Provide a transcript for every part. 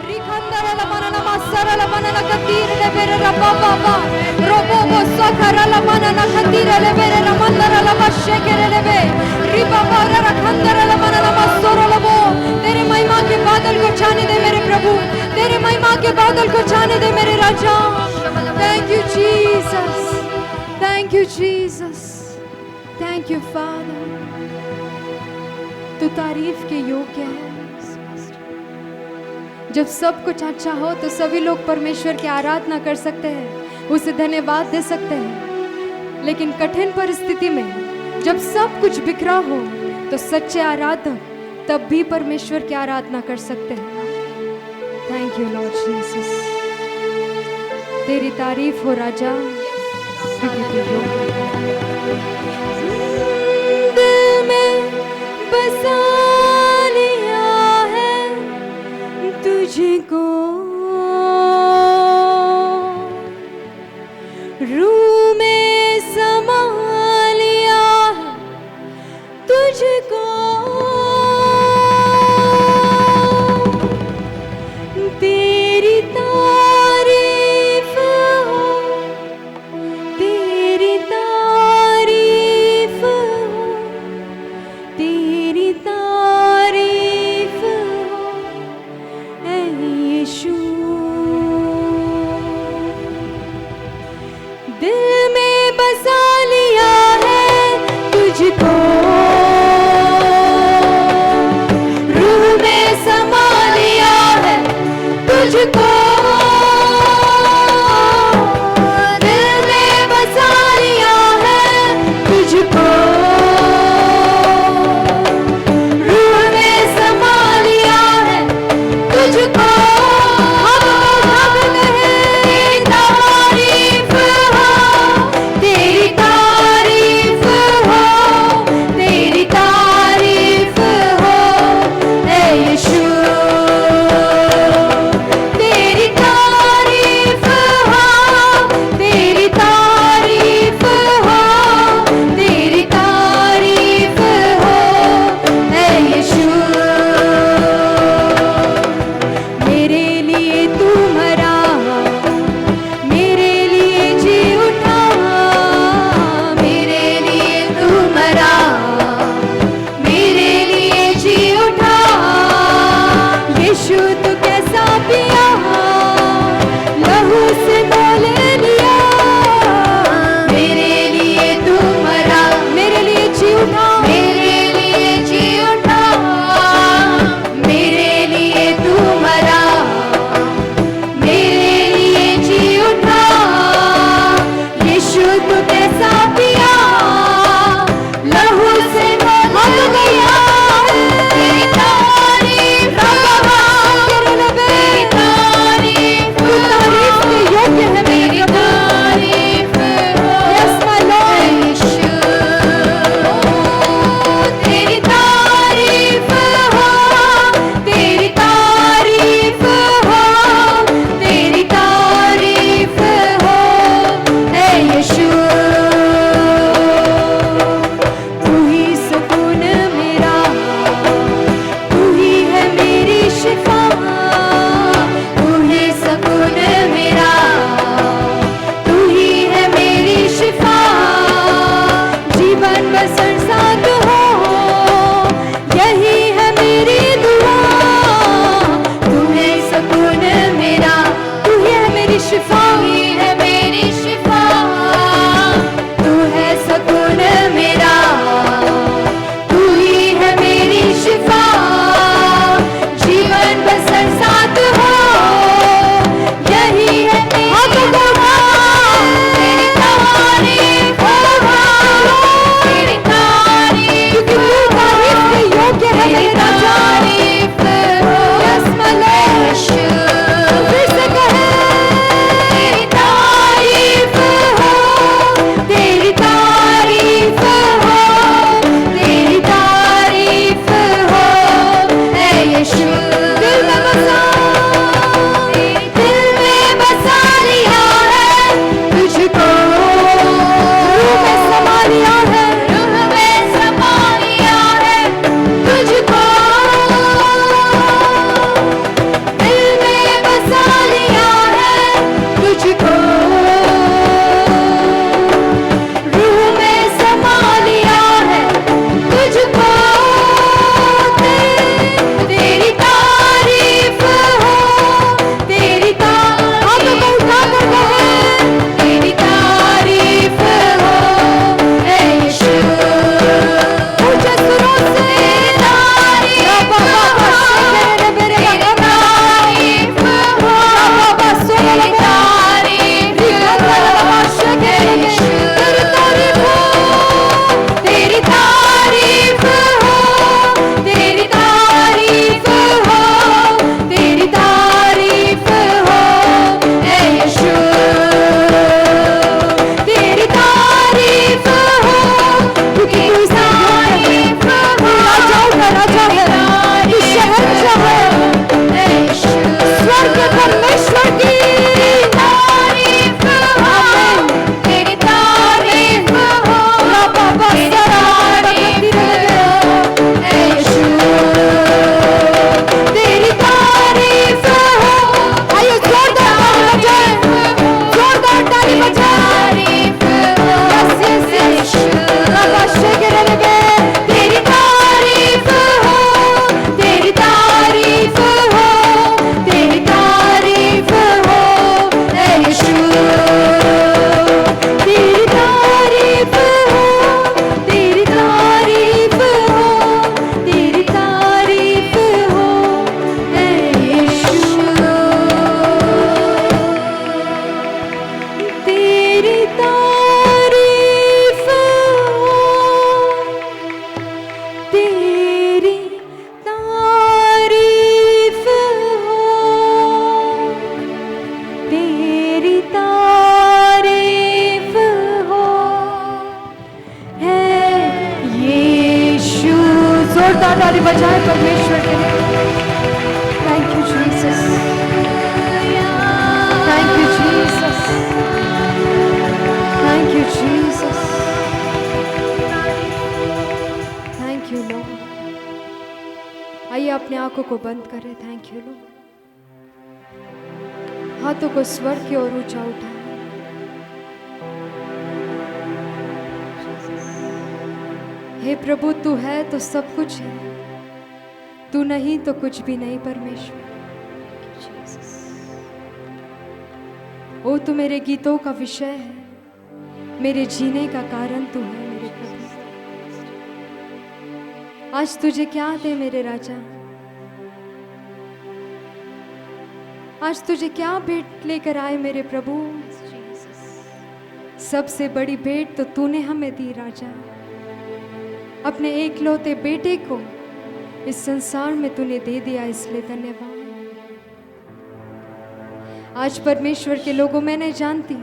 Rikandara la manana masara la manana katire le vere rababa robobo sakara la manana katire le vere ramandara la bashekere le ve ribaba rakandara la manana masoro la bo तेरे महिमा के बादल को छाने दे मेरे प्रभु तेरे महिमा के बादल को छाने दे मेरे राजा Thank you Jesus Thank you Jesus Thank you Father तू तारीफ के योग्य है जब सब कुछ अच्छा हो तो सभी लोग परमेश्वर की आराधना कर सकते हैं उसे धन्यवाद दे सकते हैं लेकिन कठिन परिस्थिति में जब सब कुछ बिखरा हो तो सच्चे आराधक तब भी परमेश्वर की आराधना कर सकते हैं थैंक यू लॉर्ड जीसस तेरी तारीफ हो राजा दिल में बसा लिया है तुझको रूह में समा लिया है तुझको तेरी तारीफ हो तेरी तारीफ अपने आंखों को बंद करें। Thank you Lord. हाथों को स्वर की ओर ऊंचा उठाएं। हे प्रभु, तू है तो सब कुछ है, तू नहीं तो कुछ भी नहीं परमेश्वर। ओ तू मेरे गीतों का विषय है, मेरे जीने का कारण तू है मेरे प्रभु। आज तुझे क्या दे मेरे राजा, आज तुझे क्या भेंट लेकर आए मेरे प्रभु। सबसे बड़ी भेंट तो तूने हमें दी राजा, अपने एकलौते बेटे को इस संसार में तूने दे दिया, इसलिए धन्यवाद। आज परमेश्वर के लोगों, मैं नहीं जानती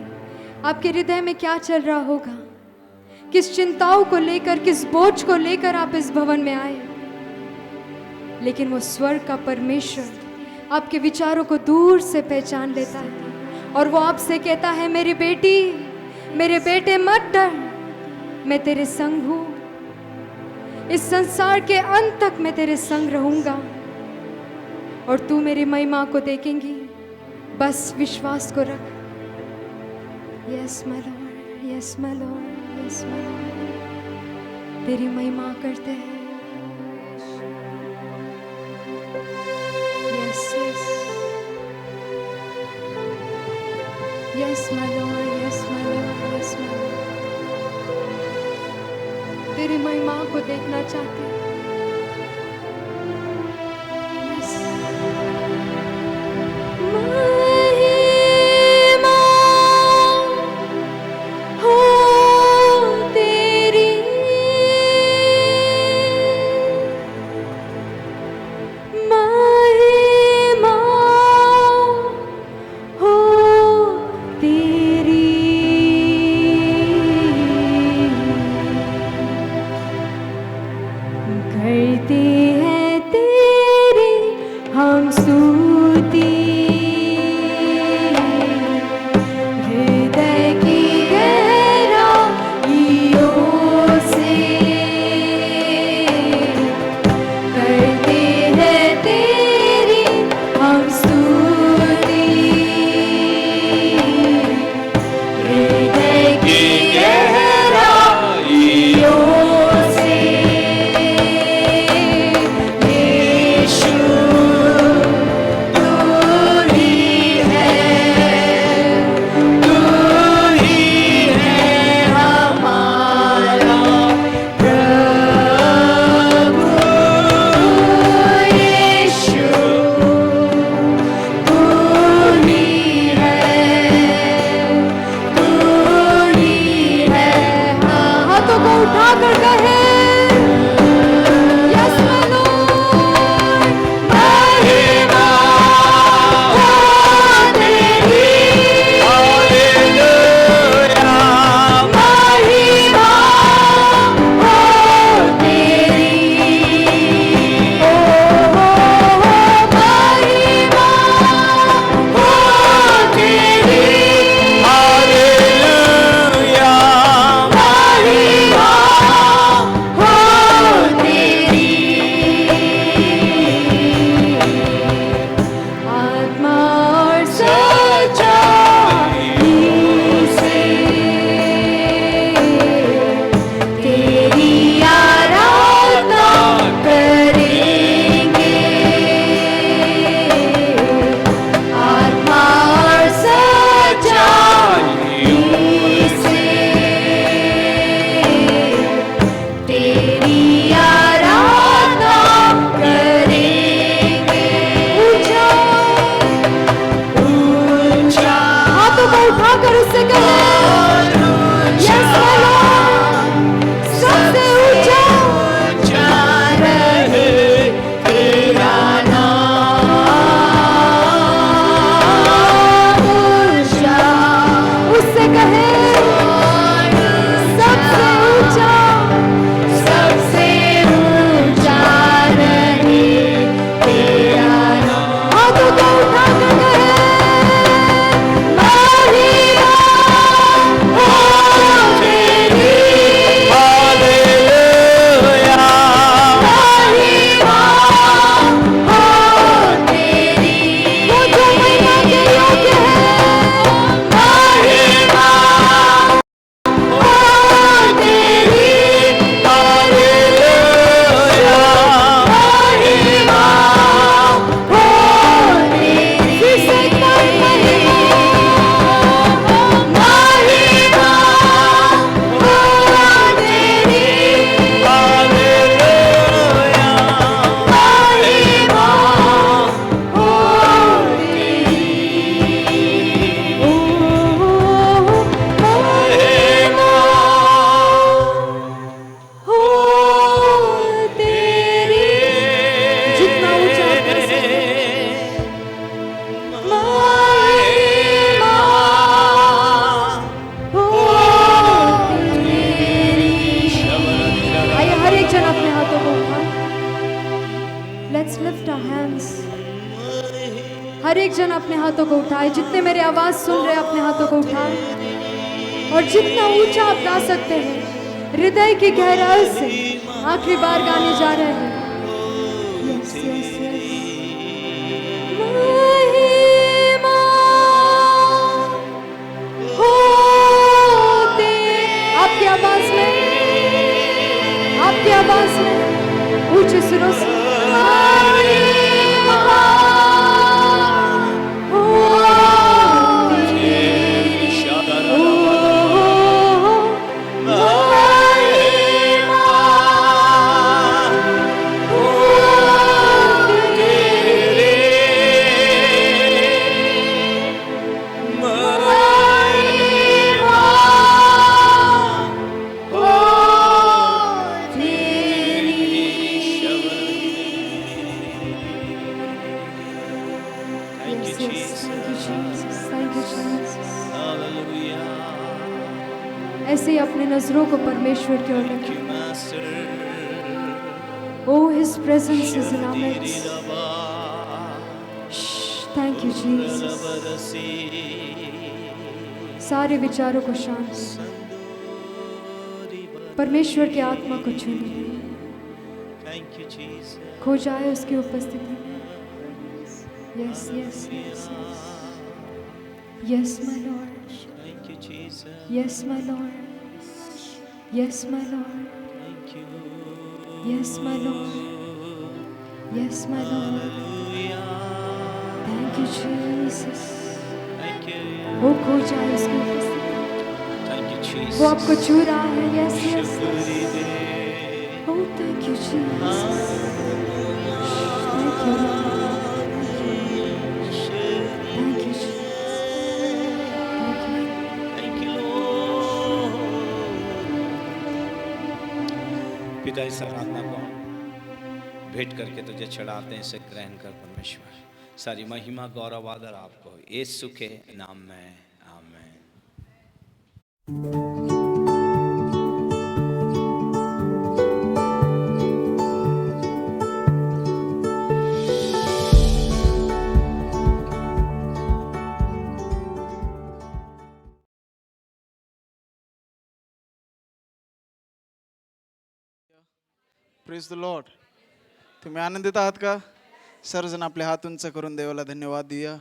आपके हृदय में क्या चल रहा होगा, किस चिंताओं को लेकर, किस बोझ को लेकर आप इस भवन में आए, लेकिन वो स्वर्ग का परमेश्वर आपके विचारों को दूर से पहचान लेता है और वो आपसे कहता है, मेरी बेटी, मेरे बेटे, मत डर, मैं तेरे संग हूं। इस संसार के अंत तक मैं तेरे संग रहूंगा और तू मेरी महिमा को देखेंगी। बस विश्वास को रख। Yes my Lord, yes my Lord, yes my Lord, तेरी महिमा करते हैं। Yes yes yes my Lord, yes my Lord, yes my Lord, तेरी महिमा को देखना चाहते हैं। Yes our hands. हर एक जन अपने हाथों को उठाए, जितने मेरी आवाज सुन रहे अपने हाथों को उठाए और जितना ऊंचा आप गा सकते हैं हृदय की गहराई से आखिरी बार गाने जा रहे हैं. Yes, yes, yes. महिमा होते आपकी आवाज में, आपकी आवाज में ऊंचे सुरों से ऐसे ही अपने नजरों को परमेश्वर की ओर रखें. Oh, His presence is in our midst. Thank you, Jesus. सारे विचारों को शांत, परमेश्वर की आत्मा को छूने, खो जाए उसकी उपस्थिति में. Yes, yes, yes, yes. Yes, my Lord. Yes, my Lord. Yes, my Lord. Yes, my Lord. Yes, my Lord. Thank you, Jesus. वो खो जाए उसकी उपस्थिति. वो आपको छू रहा है. Yes, yes, yes. Oh, thank you, Jesus. Thank you, Lord. पिता, इस आराधना को हम भेंट करके तुझे चढ़ाते हैं, इसे ग्रहण कर परमेश्वर. सारी महिमा गौरव आदर आपको यीशु के नाम में. आमीन. Praise the Lord. तुम्ही आनंदित आहात का? सर्वजण आपले हात उंच करून देवाला धन्यवाद देऊया.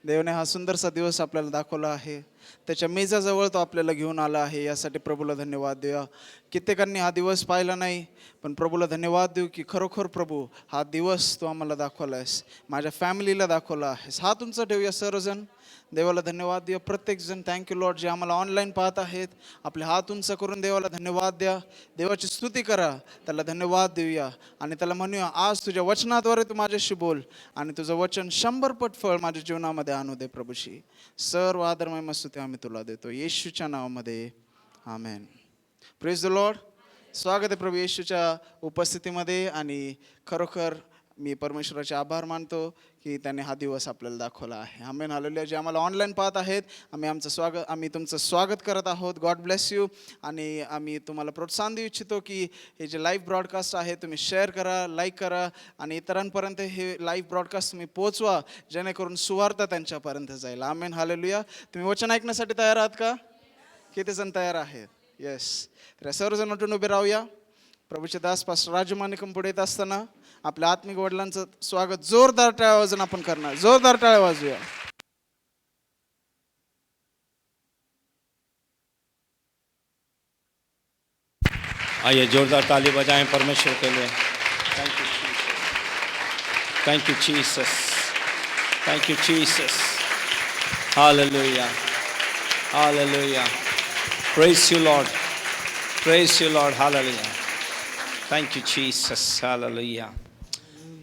देवाने हा सुंदरसा दिवस आपल्याला दाखवला आहे, त्याच्या मेजाजवळ तो आपल्याला घेऊन आला आहे, यासाठी प्रभूला धन्यवाद देऊया. कित्येकांनी हा दिवस पाहिला नाही, पण प्रभूला धन्यवाद देऊ की खरोखर प्रभू हा दिवस तू आम्हाला दाखवला आहेस, माझ्या फॅमिलीला दाखवला आहेस. हात उंच ठेवूया सर्वजण, देवाला धन्यवाद देऊया. प्रत्येकजण थँक्यू लॉर्ड, जे आम्हाला ऑनलाईन पाहत आहेत आपले हात उंच करून देवाला धन्यवाद द्या. देवाची स्तुती करा, त्याला धन्यवाद देऊया आणि त्याला म्हणूया आज तुझ्या वचनाद्वारे तू माझ्याशी बोल आणि तुझं वचन 100 पट फळ माझ्या जीवनामध्ये आणू दे. प्रभूशी सर्व आदर महिमा स्तुती आम्ही तुला देतो येशूच्या नावामध्ये. आमेन. Praise the Lord. स्वागत आहे प्रभू येशूच्या उपस्थितीमध्ये आणि खरोखर मी परमेश्वराचे आभार मानतो की त्याने हा दिवस आपल्याला दाखवला आहे. आमेन. हालेलुया. जे आम्हाला ऑनलाईन पाहत आहेत आम्ही तुमचं स्वागत करत आहोत. God bless you. आणि आम्ही तुम्हाला प्रोत्साहन देऊ इच्छितो की हे जे लाईव्ह ब्रॉडकास्ट आहे तुम्ही शेअर करा, लाईक करा आणि इतरांपर्यंत हे लाईव्ह ब्रॉडकास्ट तुम्ही पोहोचवा, जेणेकरून सुवार्ता त्यांच्यापर्यंत जाईल. आमेन. हालेलुया. तुम्ही वचन ऐकण्यासाठी तयार आहात का? किती जण तयार आहेत? येस. तर सर्वजण उठून उभे राहूया. प्रभूचे दास पास्टर राजू माणिकम पुढे येत असताना आपल्या आत्मिक वडिलांचं स्वागत जोरदार टाळ्या वाजून आपण करणार. जोरदार टाळ्या वाजूया. आइए जोरदार ताली बजाएं परमेश्वर के लिए. Thank you Jesus. Thank you Jesus. Hallelujah. Hallelujah. Praise you Lord. Praise you Lord. Hallelujah. Thank you Jesus. Hallelujah.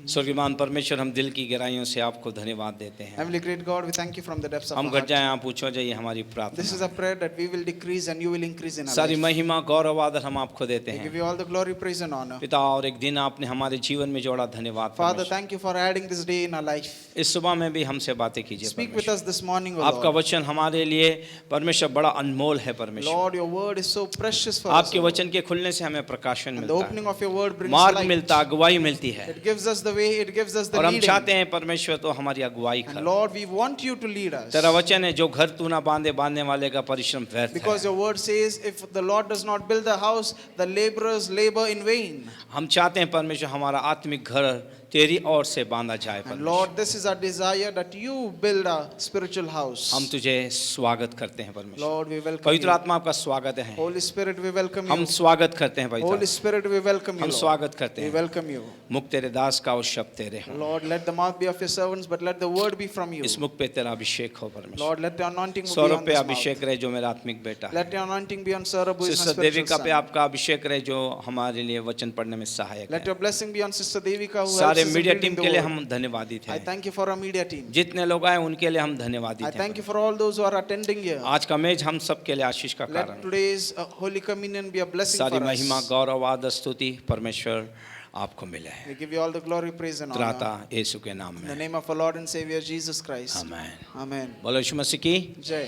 स्वर्गीयमान परमेश्वर, हम दिल की गहराइयों से आपको धन्यवाद देते हैं. Heavenly great God, we thank you from the depths of हम our घट heart. जाएं, आप ऊंचा जाइए, हमारी प्रार्थना. This is a prayer that we will decrease and you will increase in our सारी life. महिमा गौरव आदर हम आपको देते We हैं give you all the glory, praise and honor. पिता. और एक दिन आपने हमारे जीवन में जोड़ा, धन्यवाद Father, परमेश्वर. thank you for adding this day in our life. इस सुबह में भी हमसे बातें कीजिए Speak with परमेश्वर. us this morning, O आपका Lord. वचन हमारे लिए परमेश्वर बड़ा अनमोल है परमेश्वर. Lord, your word is so precious for us. आपके O Lord. वचन के खुलने से हमें प्रकाशन And the मिलता opening है, of your word brings मार्ग light. मिलता, अगुवाई मिलती है. It gives us the way it gives us the और हम leading. चाहते हैं परमेश्वर तो हमारी अगुवाई And कर। Lord, we want you to lead us. तेरा वचन है, जो घर तू ना बांधे, बांधने वाले का परिश्रम व्यर्थ Because है। your word says, if the Lord does not build the house, the laborers labor in vain. हम चाहते हैं परमेश्वर हमारा आत्मिक घर तेरी ओर से बांधा जाए And परमेश्वर। Lord, this is our desire that you build a spiritual house. हम तुझे स्वागत करते हैं परमेश्वर। Lord, we welcome पवित्र you. आत्मा आपका स्वागत है। Holy Spirit, we welcome हम you. स्वागत करते हैं Holy पवित्र। Spirit, we welcome you. हम Lord. स्वागत करते We हैं। welcome you. मुख तेरे दास का और शब्द तेरे हो। Lord, let the mouth be of your servants, but let the word be from you. इस मुख पे तेरा अभिषेक हो परमेश्वर। Lord, let the anointing be Saurabh on पे this अभिषेक mouth. रहे जो मेरा आत्मिक बेटा है। Let the anointing be on Saurabh, who is my sister spiritual Devika पे son. आपका अभिषेक रहे जो हमारे लिए वचन पढ़ने में सहायक Let है। your blessing be on Sister Devika, who helps सारे us in media reading team the के लिए word. हम धन्यवादित I हैं। thank you for our media team. जितने लोग आए उनके लिए हम I धन्यवादित thank you हैं। for all those who are attending here. आज का मेज हम सब के लिए आशीष का Let कारण। today's Holy Communion be a blessing सारी for महिमा us. गौरव आदर स्तुति परमेश्वर आपको मिले है। We give you all the glory, praise and honor. त्राता यीशु के नाम In the में name of our Lord and Savior Jesus Christ. Amen. Amen. बोलो यीशु मसीह की। Jai.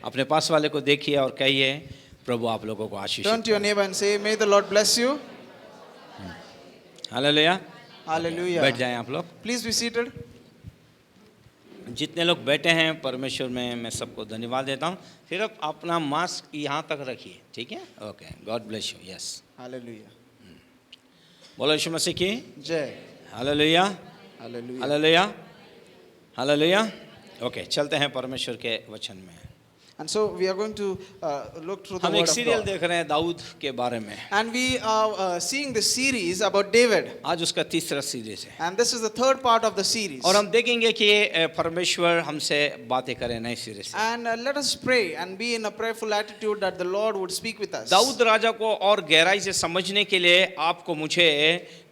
अपने पास वाले को देखिए और कहिए प्रभु आप लोगों को आशीष Turn to your neighbor and say, may the Lord bless you. Hallelujah. Hallelujah. बैठ जाएं आप लोग। Please be seated. जितने लोग बैठे हैं परमेश्वर में मैं सबको धन्यवाद देता हूँ। सिर्फ अपना मास्क यहाँ तक रखिए, ठीक है? Okay, God bless you. Yes, Hallelujah. बोलो यीशु मसीह की। Jai. Hallelujah, Hallelujah. Hallelujah, hallelujah. Okay, चलते हैं परमेश्वर के वचन में। And so we are going to look through the हम word एक of सीरियल God. देख रहे हैं दाऊद के बारे में। And we are seeing the series about David. आज उसका तीसरा सीरीज है And this is the third part of the series. और हम देखेंगे कि परमेश्वर हमसे बातें करें नए सिरे से। And let us pray and be in a prayerful attitude that the Lord would speak with us. Dawood राजा को और गहराई से समझने के लिए आपको मुझे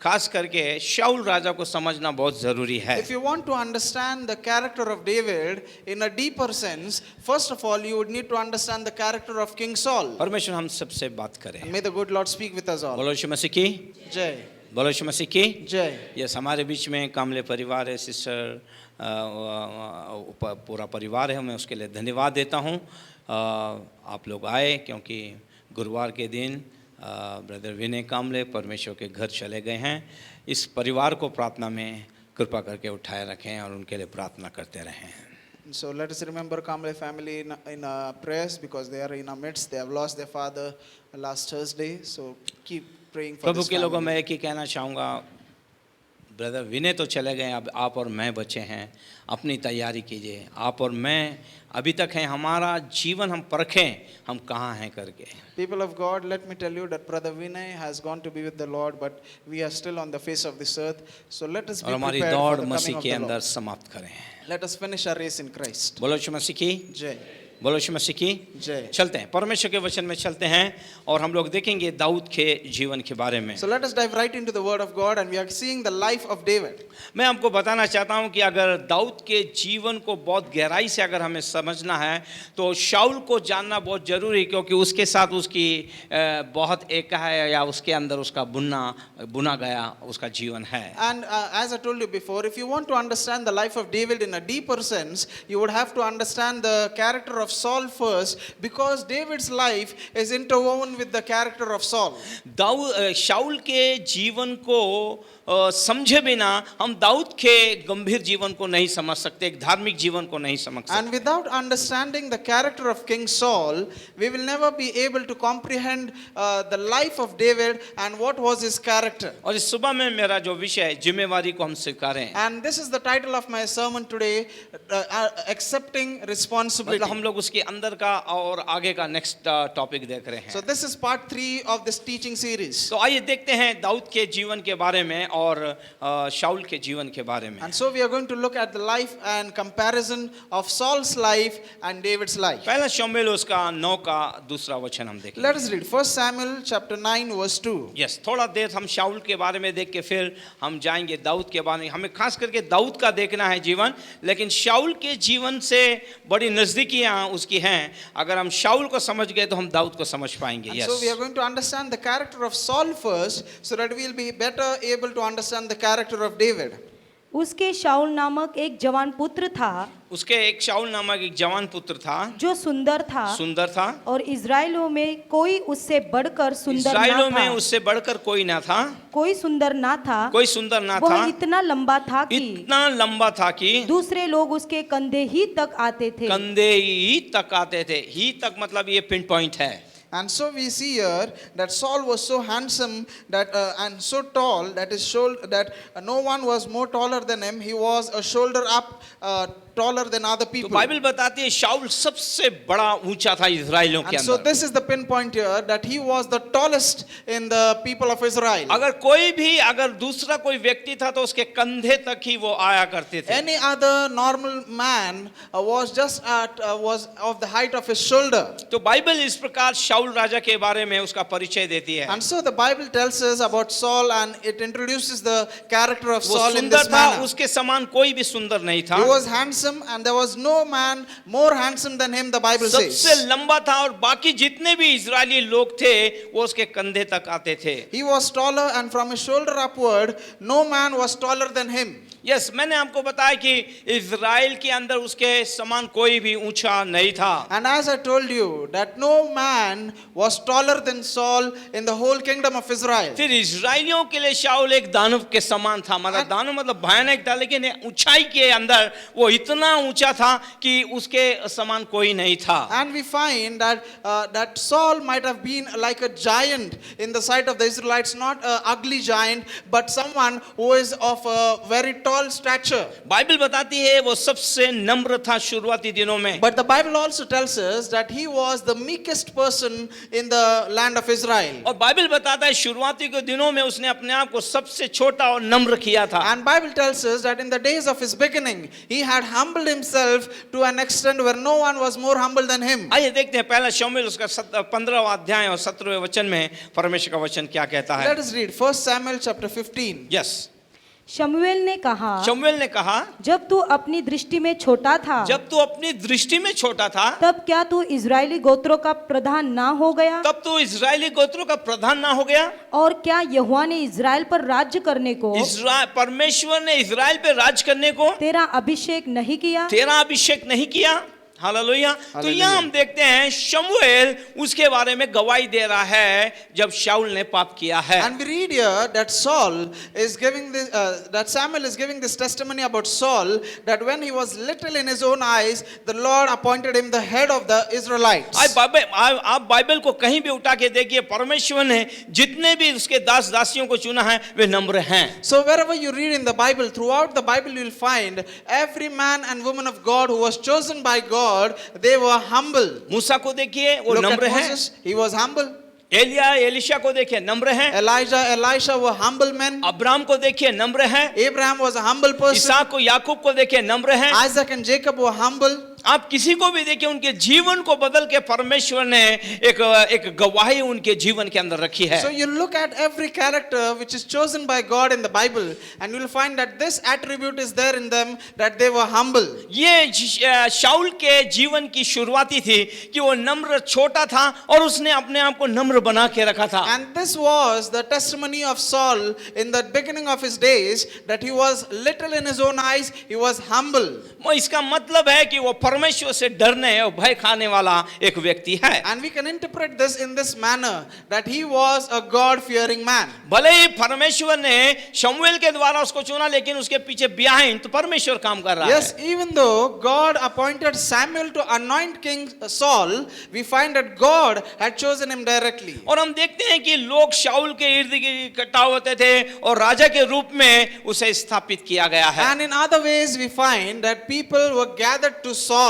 खास करके शाऊल राजा को समझना बहुत जरूरी है। If you want to understand the character of David in a deeper sense, first of all, you would need to understand the character of King Saul. परमेश्वर हम सबसे बात करें। And may the good Lord speak with us all. बोलो यीशु मसीह की। Jai. बोलो यीशु मसीह की। Jai. Yes, हमारे बीच में कामले परिवार है, सिस्टर पूरा परिवार है, मैं उसके लिए धन्यवाद देता हूँ। आप लोग आए क्योंकि गुरुवार के दिन ब्रदर विनय कामले परमेश्वर के घर चले गए हैं। इस परिवार को प्रार्थना में कृपा करके उठाए रखें और उनके लिए प्रार्थना करते रहें। So let us remember Kamle family in our prayers because they are in our midst. They have lost their father last Thursday. So keep praying for Prabhu this के लोगों में family. एक ही कहना चाहूँगा, ब्रदर विनय तो चले गए, अब आप और मैं बचे हैं। अपनी तैयारी कीजिए। आप और मैं अभी तक हैं, हमारा जीवन हम परखें हम कहाँ हैं करके। People of God, let me tell you that Brother Vinay has gone to be with the Lord, but we are still on the face of this earth. So let us be और हमारी prepared दौड़ for the coming Masih of के the अंदर Lord. समाप्त करें। Let us finish our race in Christ. बोलो यीशु मसीह की। Jai. बोलो यीशु मसीह की। Jai. चलते हैं परमेश्वर के वचन में चलते हैं और हम लोग देखेंगे दाऊद के जीवन के बारे में। So let us dive right into the word of God and we are seeing the life of David. मैं आपको बताना चाहता हूं कि अगर दाऊद के जीवन को बहुत गहराई से अगर हमें समझना है तो शाऊल को जानना बहुत जरूरी है, क्योंकि उसके साथ उसकी बहुत एक है या उसके अंदर उसका बुना गया उसका जीवन है। And as I told you before, if you want to understand the life of David in a deeper sense, you would have to understand the character of Saul first, because David's life is interwoven with the character of Saul. शाऊल के जीवन को समझे बिना हम दाऊद के गंभीर जीवन को नहीं समझ सकते, एक धार्मिक जीवन को नहीं समझ सकते। And without understanding the character of King Saul, we will never be able to comprehend the life of David and what was his character. और इस सुबह में मेरा जो विषय है जिम्मेवारी को हम स्वीकारें। And this is the title of my sermon today, accepting responsibility. मतलब हम लोग उसके अंदर का और आगे का नेक्स्ट टॉपिक देख रहे हैं। So this is part 3 of this teaching series. तो आइए देखते हैं दाऊद के जीवन के बारे में और शाऊल के जीवन के बारे में। And so we are going to look at the life and comparison of Saul's life and David's life. पहला शमूएल उसका 9 का दूसरा वचन हम देखेंगे। Let us read 1 Samuel chapter 9 verse 2. Yes, थोड़ा देर हम शाऊल के बारे में देख के फिर हम जाएंगे दाऊद के बारे में। हमें खास करके दाऊद का देखना है जीवन, लेकिन शाऊल के जीवन से बड़ी नजदीकियां उसकी हैं। अगर हम शाऊल को समझ गए तो हम दाऊद को समझ पाएंगे। And so we are going to understand the character of Saul first, so that we will be better able to understand the character of David. उसके शाऊल नामक एक जवान पुत्र था उसके एक शाऊल नामक एक जवान पुत्र था जो सुंदर था और इस्राएलियों में कोई उससे बढ़कर सुंदर इस्राएलियों ना में था। उससे बढ़कर कोई ना था कोई सुंदर ना था था वह इतना लंबा था कि दूसरे लोग उसके कंधे ही तक आते थे। कंधे ही तक आते थे। ही तक मतलब ये पिन पॉइंट है। And so we see here that Saul was so handsome that and so tall that his shoulder that no one was more taller than him. He was a shoulder up taller than other तो people. Bible बताती है शाऊल सबसे बड़ा ऊंचा था इजराइलियों के And so अंदर। this is the pinpoint here that he was the tallest in the people of Israel. अगर कोई भी अगर दूसरा कोई व्यक्ति था तो उसके कंधे तक ही वो आया करते थे। Any other normal man was just was of the height of his shoulder. तो बाइबल इस प्रकार शाऊल राजा के बारे में उसका परिचय देती है। And so the Bible tells us about Saul and it introduces the character of वो Saul in सुंदर this था, manner. उसके समान कोई भी सुंदर नहीं था। He was handsome and there was no man more handsome than him, the Bible सबसे says. लंबा था और बाकी जितने भी इजरायली लोग थे वो उसके कंधे तक आते थे। He was taller and from his shoulder upward no man was taller than him. Yes, मैंने आपको बताया कि इजराइल के अंदर उसके समान कोई भी ऊंचा नहीं था। And as I told you that no man was taller than Saul in the whole kingdom of Israel. फिर इजराइलियों के लिए शाऊल एक दानव के समान था। मतलब दानव मतलब भयानक था, लेकिन ऊंचाई के अंदर वो इतना ऊंचा था कि उसके समान कोई नहीं था। And we find that that Saul might have been like a giant in the sight of the Israelites, not an ugly giant, but someone who is of a very tall stature. Bible बताती है वो सबसे नम्र था शुरुआती दिनों में। But the Bible also tells us that he was the meekest person in the land of Israel. और बाइबल बताता है शुरुआती के दिनों में उसने अपने आप को सबसे छोटा और नम्र किया था। And Bible tells us that in the days of his beginning, he had humbled himself to an extent where no one was more humble than him. आइए देखते हैं पहला शमूएल उसका 15वां अध्याय और 17वें वचन में परमेश्वर का वचन क्या कहता है। Let us read 1 Samuel chapter 15. Yes, शमूएल ने कहा शमूएल ने कहा जब तू अपनी दृष्टि में छोटा था जब तू अपनी दृष्टि में छोटा था तब क्या तू इजरायली गोत्रों का प्रधान ना हो गया? तब तू इजरायली गोत्रों का प्रधान ना हो गया? और क्या यहोवा ने इजराइल पर राज्य करने को परमेश्वर ने इजराइल पे राज करने को तेरा अभिषेक नहीं किया? तेरा अभिषेक नहीं किया? हालेलुया। तो यहाँ हम देखते हैं शमूएल उसके बारे में गवाही दे रहा है जब शाऊल ने पाप किया है। And we read here that Saul is giving this, that Samuel is giving this testimony about Saul, that when he was little in his own eyes, the Lord appointed him the head of the Israelites. आप Bible को कहीं भी उठा के देखिए, परमेश्वर ने जितने भी उसके दास दासियों को चुना है वे नम्र हैं। So wherever you read in the Bible, throughout the Bible you will find every man and woman of God who was chosen by God, they were humble. मूसा को देखिए वो Look at नम्र है। Moses, he was humble. Elijah Elisha को देखिए नम्र है। Elijah, Elisha were humble men. Abram को देखिए नम्र है। Abraham was a humble person. इसहाक को याकूब को देखिए नम्र है। Isaac and Jacob were humble. आप किसी को भी देखिए उनके जीवन को बदल के परमेश्वर ने एक गवाही उनके जीवन के अंदर रखी है। So you look at every character which is chosen by God in the Bible and you will find that this attribute is there in them, that they were humble. ये शाऊल के जीवन की शुरुआती थी कि वो नम्र छोटा था और उसने अपने आप को नम्र बना के रखा था। And this was the testimony of Saul in the beginning of his days, that he was little in his own eyes, he was humble. इसका मतलब है कि वो परमेश्वर से डरने और भय खाने वाला एक व्यक्ति है। And we can interpret this in this manner, that he was a God-fearing man. भले ही परमेश्वर ने शमूएल के द्वारा उसको चुना, लेकिन उसके पीछे बिहाइंड तो परमेश्वर काम कर रहा है। Yes, even though God appointed Samuel to anoint King Saul, we find that God had chosen him directly. और हम देखते हैं कि लोग शाऊल के इर्द गिर्द इकट्ठा होते थे और राजा के रूप में उसे स्थापित किया गया है। And in other ways we find that people were gathered to Saul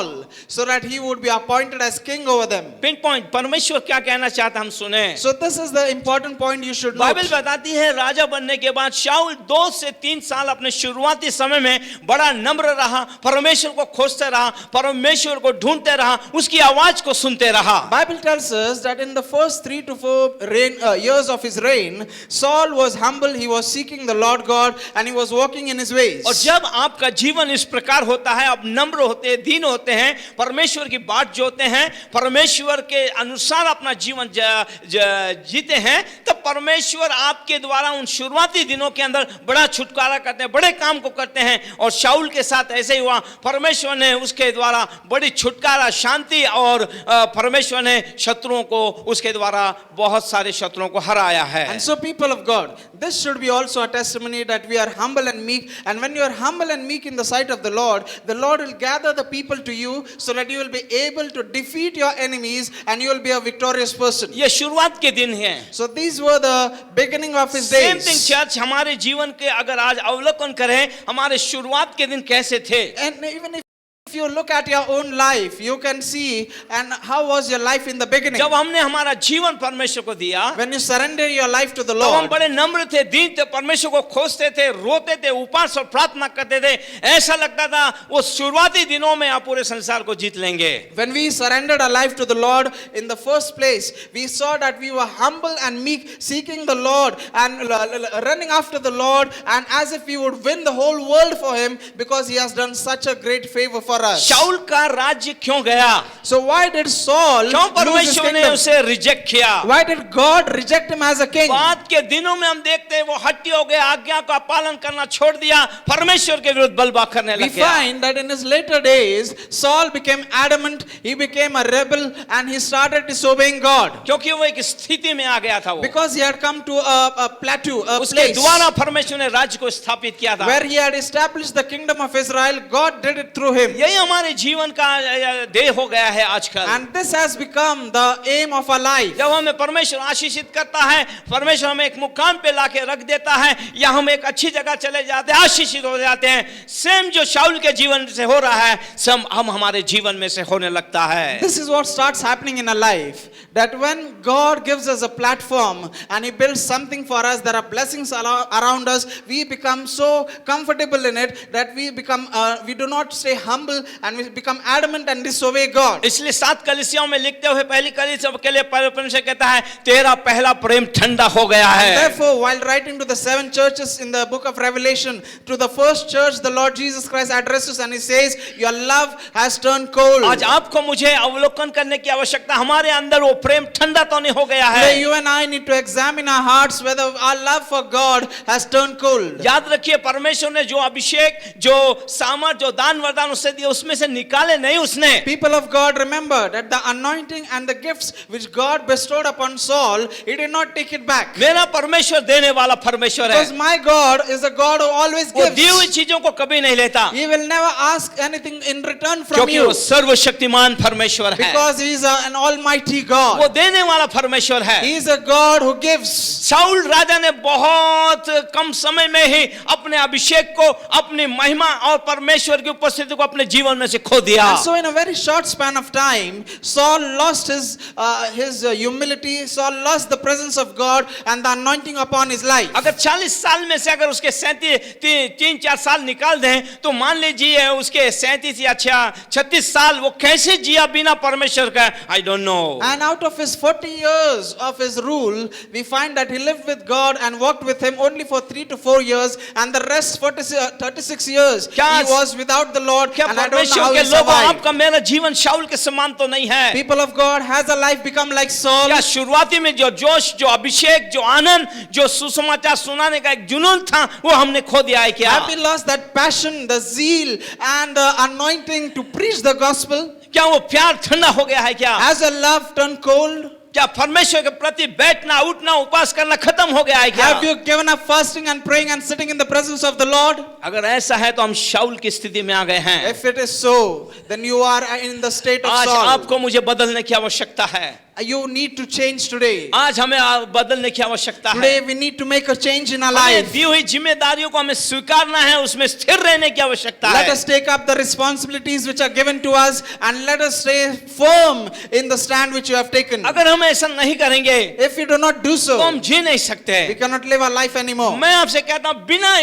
so that he would be appointed as king over them. Pin point परमेश्वर क्या कहना चाहता हम सुने। So this is the important point you should Bible note. बताती है राजा बनने के बाद शाऊल 2 से 3 साल अपने शुरुआती समय में बड़ा नम्र रहा, परमेश्वर को खोजते रहा, परमेश्वर को ढूंढते रहा, उसकी आवाज को सुनते रहा। Bible tells us that in the first 3 to 4 years of his reign, Saul was humble, he was seeking the Lord God and he was walking in his ways. और जब आपका जीवन इस प्रकार होता है, आप नम्र होते हैं, दीन होते हैं, परमेश्वर की बात जोते हैं, परमेश्वर के अनुसार अपना जीवन जीते हैं, तब परमेश्वर आपके द्वारा उन शुरुआती दिनों के अंदर बड़ा छुटकारा करते हैं, बड़े काम को करते हैं, और शाऊल के साथ ऐसे ही हुआ। परमेश्वर ने उसके द्वारा बड़ी छुटकारा, शांति, और परमेश्वर ने शत्रुओं को उसके द्वारा बहुत सारे शत्रुओं को हराया है। And so, people of God, this should be also a testimony that we are humble and meek. And when you are humble and meek in the sight of the Lord will gather the people to you so that you will be able to defeat your enemies and you will be a victorious person. ये शुरुआत के दिन हैं। So these were the beginning of his same thing days. Church, हमारे जीवन के अगर आज अवलोकन करें, हमारे शुरुआत के दिन कैसे थे। And even if you look at your own life, you can see and how was your life in the beginning. जब हमने हमारा जीवन परमेश्वर को दिया, When you surrender your life to the तो हम Lord, बड़े नम्र थे, दीन थे, परमेश्वर को खोजते थे, रोते थे, उपवास और प्रार्थना करते थे। ऐसा लगता था वो शुरुआती दिनों में आप पूरे संसार को जीत लेंगे। when we surrendered our life to the Lord in the first place, we saw that we were humble and meek, seeking the Lord and running after the Lord, and as if we would win the whole world for him because he has done such a great favor for us. शाऊल का राज्य क्यों गया? So why did Saul क्यों lose his परमेश्वर ने kingdom? उसे reject किया? Why did God reject him as a king? बाद के दिनों में हम देखते हैं वो हट्टी हो गया, आज्ञा का पालन करना छोड़ दिया, परमेश्वर के विरुद्ध बलवा करने We लग गया। find that in his later days, Saul became adamant, he became a rebel, and he started disobeying God. क्योंकि वो एक स्थिति में आ गया था वो, Because he had come to a plateau, a उसके place द्वारा परमेश्वर ने राज्य को स्थापित किया था। where he had established the kingdom of Israel. God did it through him. यही हमारे जीवन का देह हो गया है आजकल। And this has become the aim of our life. जब हमें परमेश्वर आशीषित करता है, परमेश्वर हमें एक मुकाम पे लाके रख देता है, या हम एक अच्छी जगह चले जाते हैं, आशीषित हो जाते हैं, सेम जो शाऊल के जीवन से हो रहा है, सब हम हमारे जीवन में से होने लगता है। This is what starts happening in our life. That when God gives us a platform and he builds something for us, there are blessings around us, we become so comfortable in it that we do not stay humble and we become adamant and disobey God. इसलिए 7 कलीसियाओं में लिखते हुए पहली कलीसिया के लिए परमेश्वर कहता है, तेरा पहला प्रेम ठंडा हो गया है। Therefore, while writing to the 7 churches in the book of Revelation, to the first church, the Lord Jesus Christ addresses and he says, your love has turned cold. आज आपको मुझे अवलोकन करने की आवश्यकता, हमारे अंदर वो प्रेम ठंडा तो नहीं हो गया है। Today, you and I need to examine our hearts whether our love for God has turned cold. याद रखिए, परमेश्वर ने जो अभिषेक, जो सामर्थ, जो दान वरदान उससे दिए, उसमें से निकाले नहीं उसने। People of God, remember that the anointing and the gifts which God bestowed upon Saul, he did not take it back. मेरा परमेश्वर देने वाला परमेश्वर है। Because my God is a God who always वो दी हुई gives. चीजों को कभी नहीं लेता, He will never ask anything in return from क्योंकि you. वो सर्वशक्तिमान परमेश्वर है। Because he is an almighty वो God. देने वाला परमेश्वर है। He is a God who gives. शाऊल राजा ने बहुत कम समय में ही अपने अभिषेक को, अपनी महिमा और परमेश्वर की उपस्थिति को अपने जीवन में से खो दिया। And so in a very short span of time, Saul lost his humility, Saul lost the presence of God and the anointing upon his life. अगर 40 साल में से अगर उसके 3-4 साल निकाल दें, तो मान लीजिए उसके 37 या 36 साल वो कैसे जिया बिना परमेश्वर का, I don't know. And out of his 40 years of his rule, we find that he lived with God and walked with him only for 3 to 4 years, and the rest 36 years he was without the Lord, क्या and I don't know परमेश्वर how के he लोगों, survived. आपका मेरा जीवन शाऊल के समान तो नहीं है। People of God, has a life become like Saul? क्या शुरुआती में जो जोश, जो अभिषेक, जो आनंद, जो सुसमाचार सुनाने का एक जुनून था, वो हमने खो दिया है क्या? Have we lost that passion, the zeal and the anointing to preach the gospel? क्या वो प्यार ठंडा हो गया है क्या? Has a love turned cold? क्या परमेश्वर के प्रति बैठना, उठना, उपवास करना खत्म हो गया है क्या? Have you given up fasting and praying and sitting in the presence of the Lord? अगर ऐसा है तो हम शाऊल की स्थिति में आ गए हैं। If it is so, then you are in the state of आज Saul. आपको मुझे बदलने की आवश्यकता है। You need to change today. आज हमें बदलने की आवश्यकता है। Today we need to make a change in our हमें life. दी हुई जिम्मेदारियों को हमें स्वीकारना है, उसमें स्थिर रहने की आवश्यकता Let है। us take up the responsibilities which are given to us and let us stay firm in the stand which you have taken. अगर हम ऐसा नहीं करेंगे, If we do not do तो so, हम जी नहीं सकते। we cannot live our life anymore. मैं आपसे कहता हूं, बिना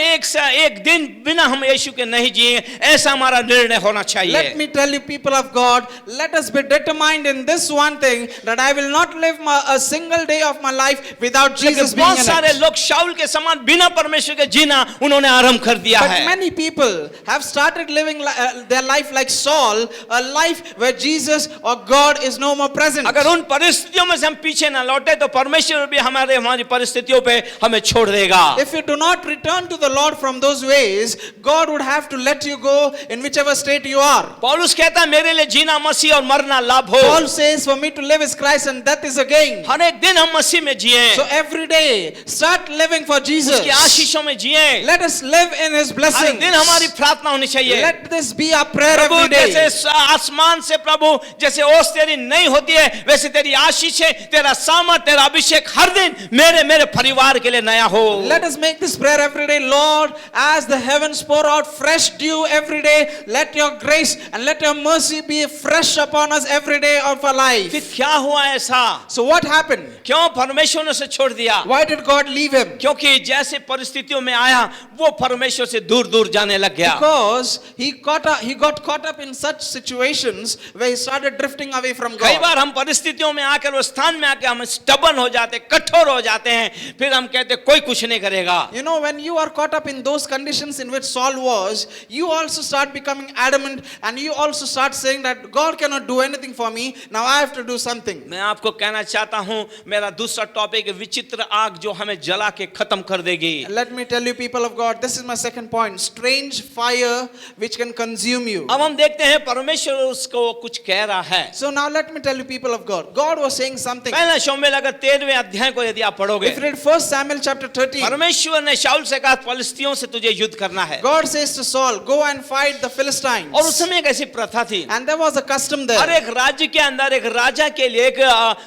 एक दिन बिना हम यीशु के नहीं जिए, ऐसा हमारा निर्णय होना चाहिए। Let me tell you, people of God, let us be determined in this one thing, that I will not live a single day of my life without Jesus लेकिन being बहुत in सारे it. लोग शाऊल के समान बिना परमेश्वर के जीना उन्होंने आरंभ कर दिया But है। many people have started living their life like Saul, a life where Jesus or God is no more present. अगर उन परिस्थितियों में से हम पीछे ना लौटे तो परमेश्वर भी हमारी परिस्थितियों पे हमें छोड़ देगा। If you do not return to the Lord from those ways, God would have to let you go in whichever state you are. पौलुस कहता है मेरे लिए जीना मसीह और मरना लाभ हो। Paul says, for me to live is Christ and death is a gain. हर एक दिन हम मसीह में जिए, So every day, start living for Jesus. उसकी आशीषों में जिए। Let us live in His her blessings. दिन हमारी प्रार्थना होनी चाहिए। Let this be our prayer Prabhu every day. जैसे आसमान से प्रभु जैसे ओस तेरी नहीं होती है वैसे तेरी आशीषें तेरा सामर्थ तेरा अभिषेक हर दिन मेरे परिवार के लिए नया हो। Let us make this prayer every day. Lord, as the heavens pour out fresh dew every day, let your grace and let your mercy be fresh upon us every day of our life. फिर क्या हुआ ऐसा? So what happened? क्यों परमेश्वर ने उसे छोड़ दिया? Why did God leave him? क्योंकि जैसे परिस्थितियों में आया वो परमेश्वर से दूर दूर जाने लग गया। Because he got caught up in such situations where he started drifting away from कई God. बार हम परिस्थितियों में आकर उस स्थान में आकर हम स्टबन हो जाते, कठोर हो जाते हैं, फिर हम कहते कोई कुछ नहीं करेगा। You know, when you are caught up in those conditions in which Saul was, you also start becoming adamant and you also start saying that God cannot do anything for me. Now I have to do something. मैं आपको कहना चाहता हूं मेरा दूसरा topic विचित्र आग जो हमें जला के खत्म कर देगी। Let me tell you, people of God, this is my second point. Strange fire which can consume you. अब हम देखते हैं परमेश्वर उसको कुछ कह रहा है। So now let me tell you, people of God, God was saying something. पहला शमूएल अगर 13वें अध्याय को यदि आप पढ़ोगे, If you read 1 Samuel chapter 13, परमेश्वर ने शाऊल से कहा फलिस्तियों से तुझे युद्ध करना है। God says to Saul, go and fight the Philistines. और उस समय एक ऐसी प्रथा थी, And there was a custom her there एक राज्य के अंदर एक राजा के लिए एक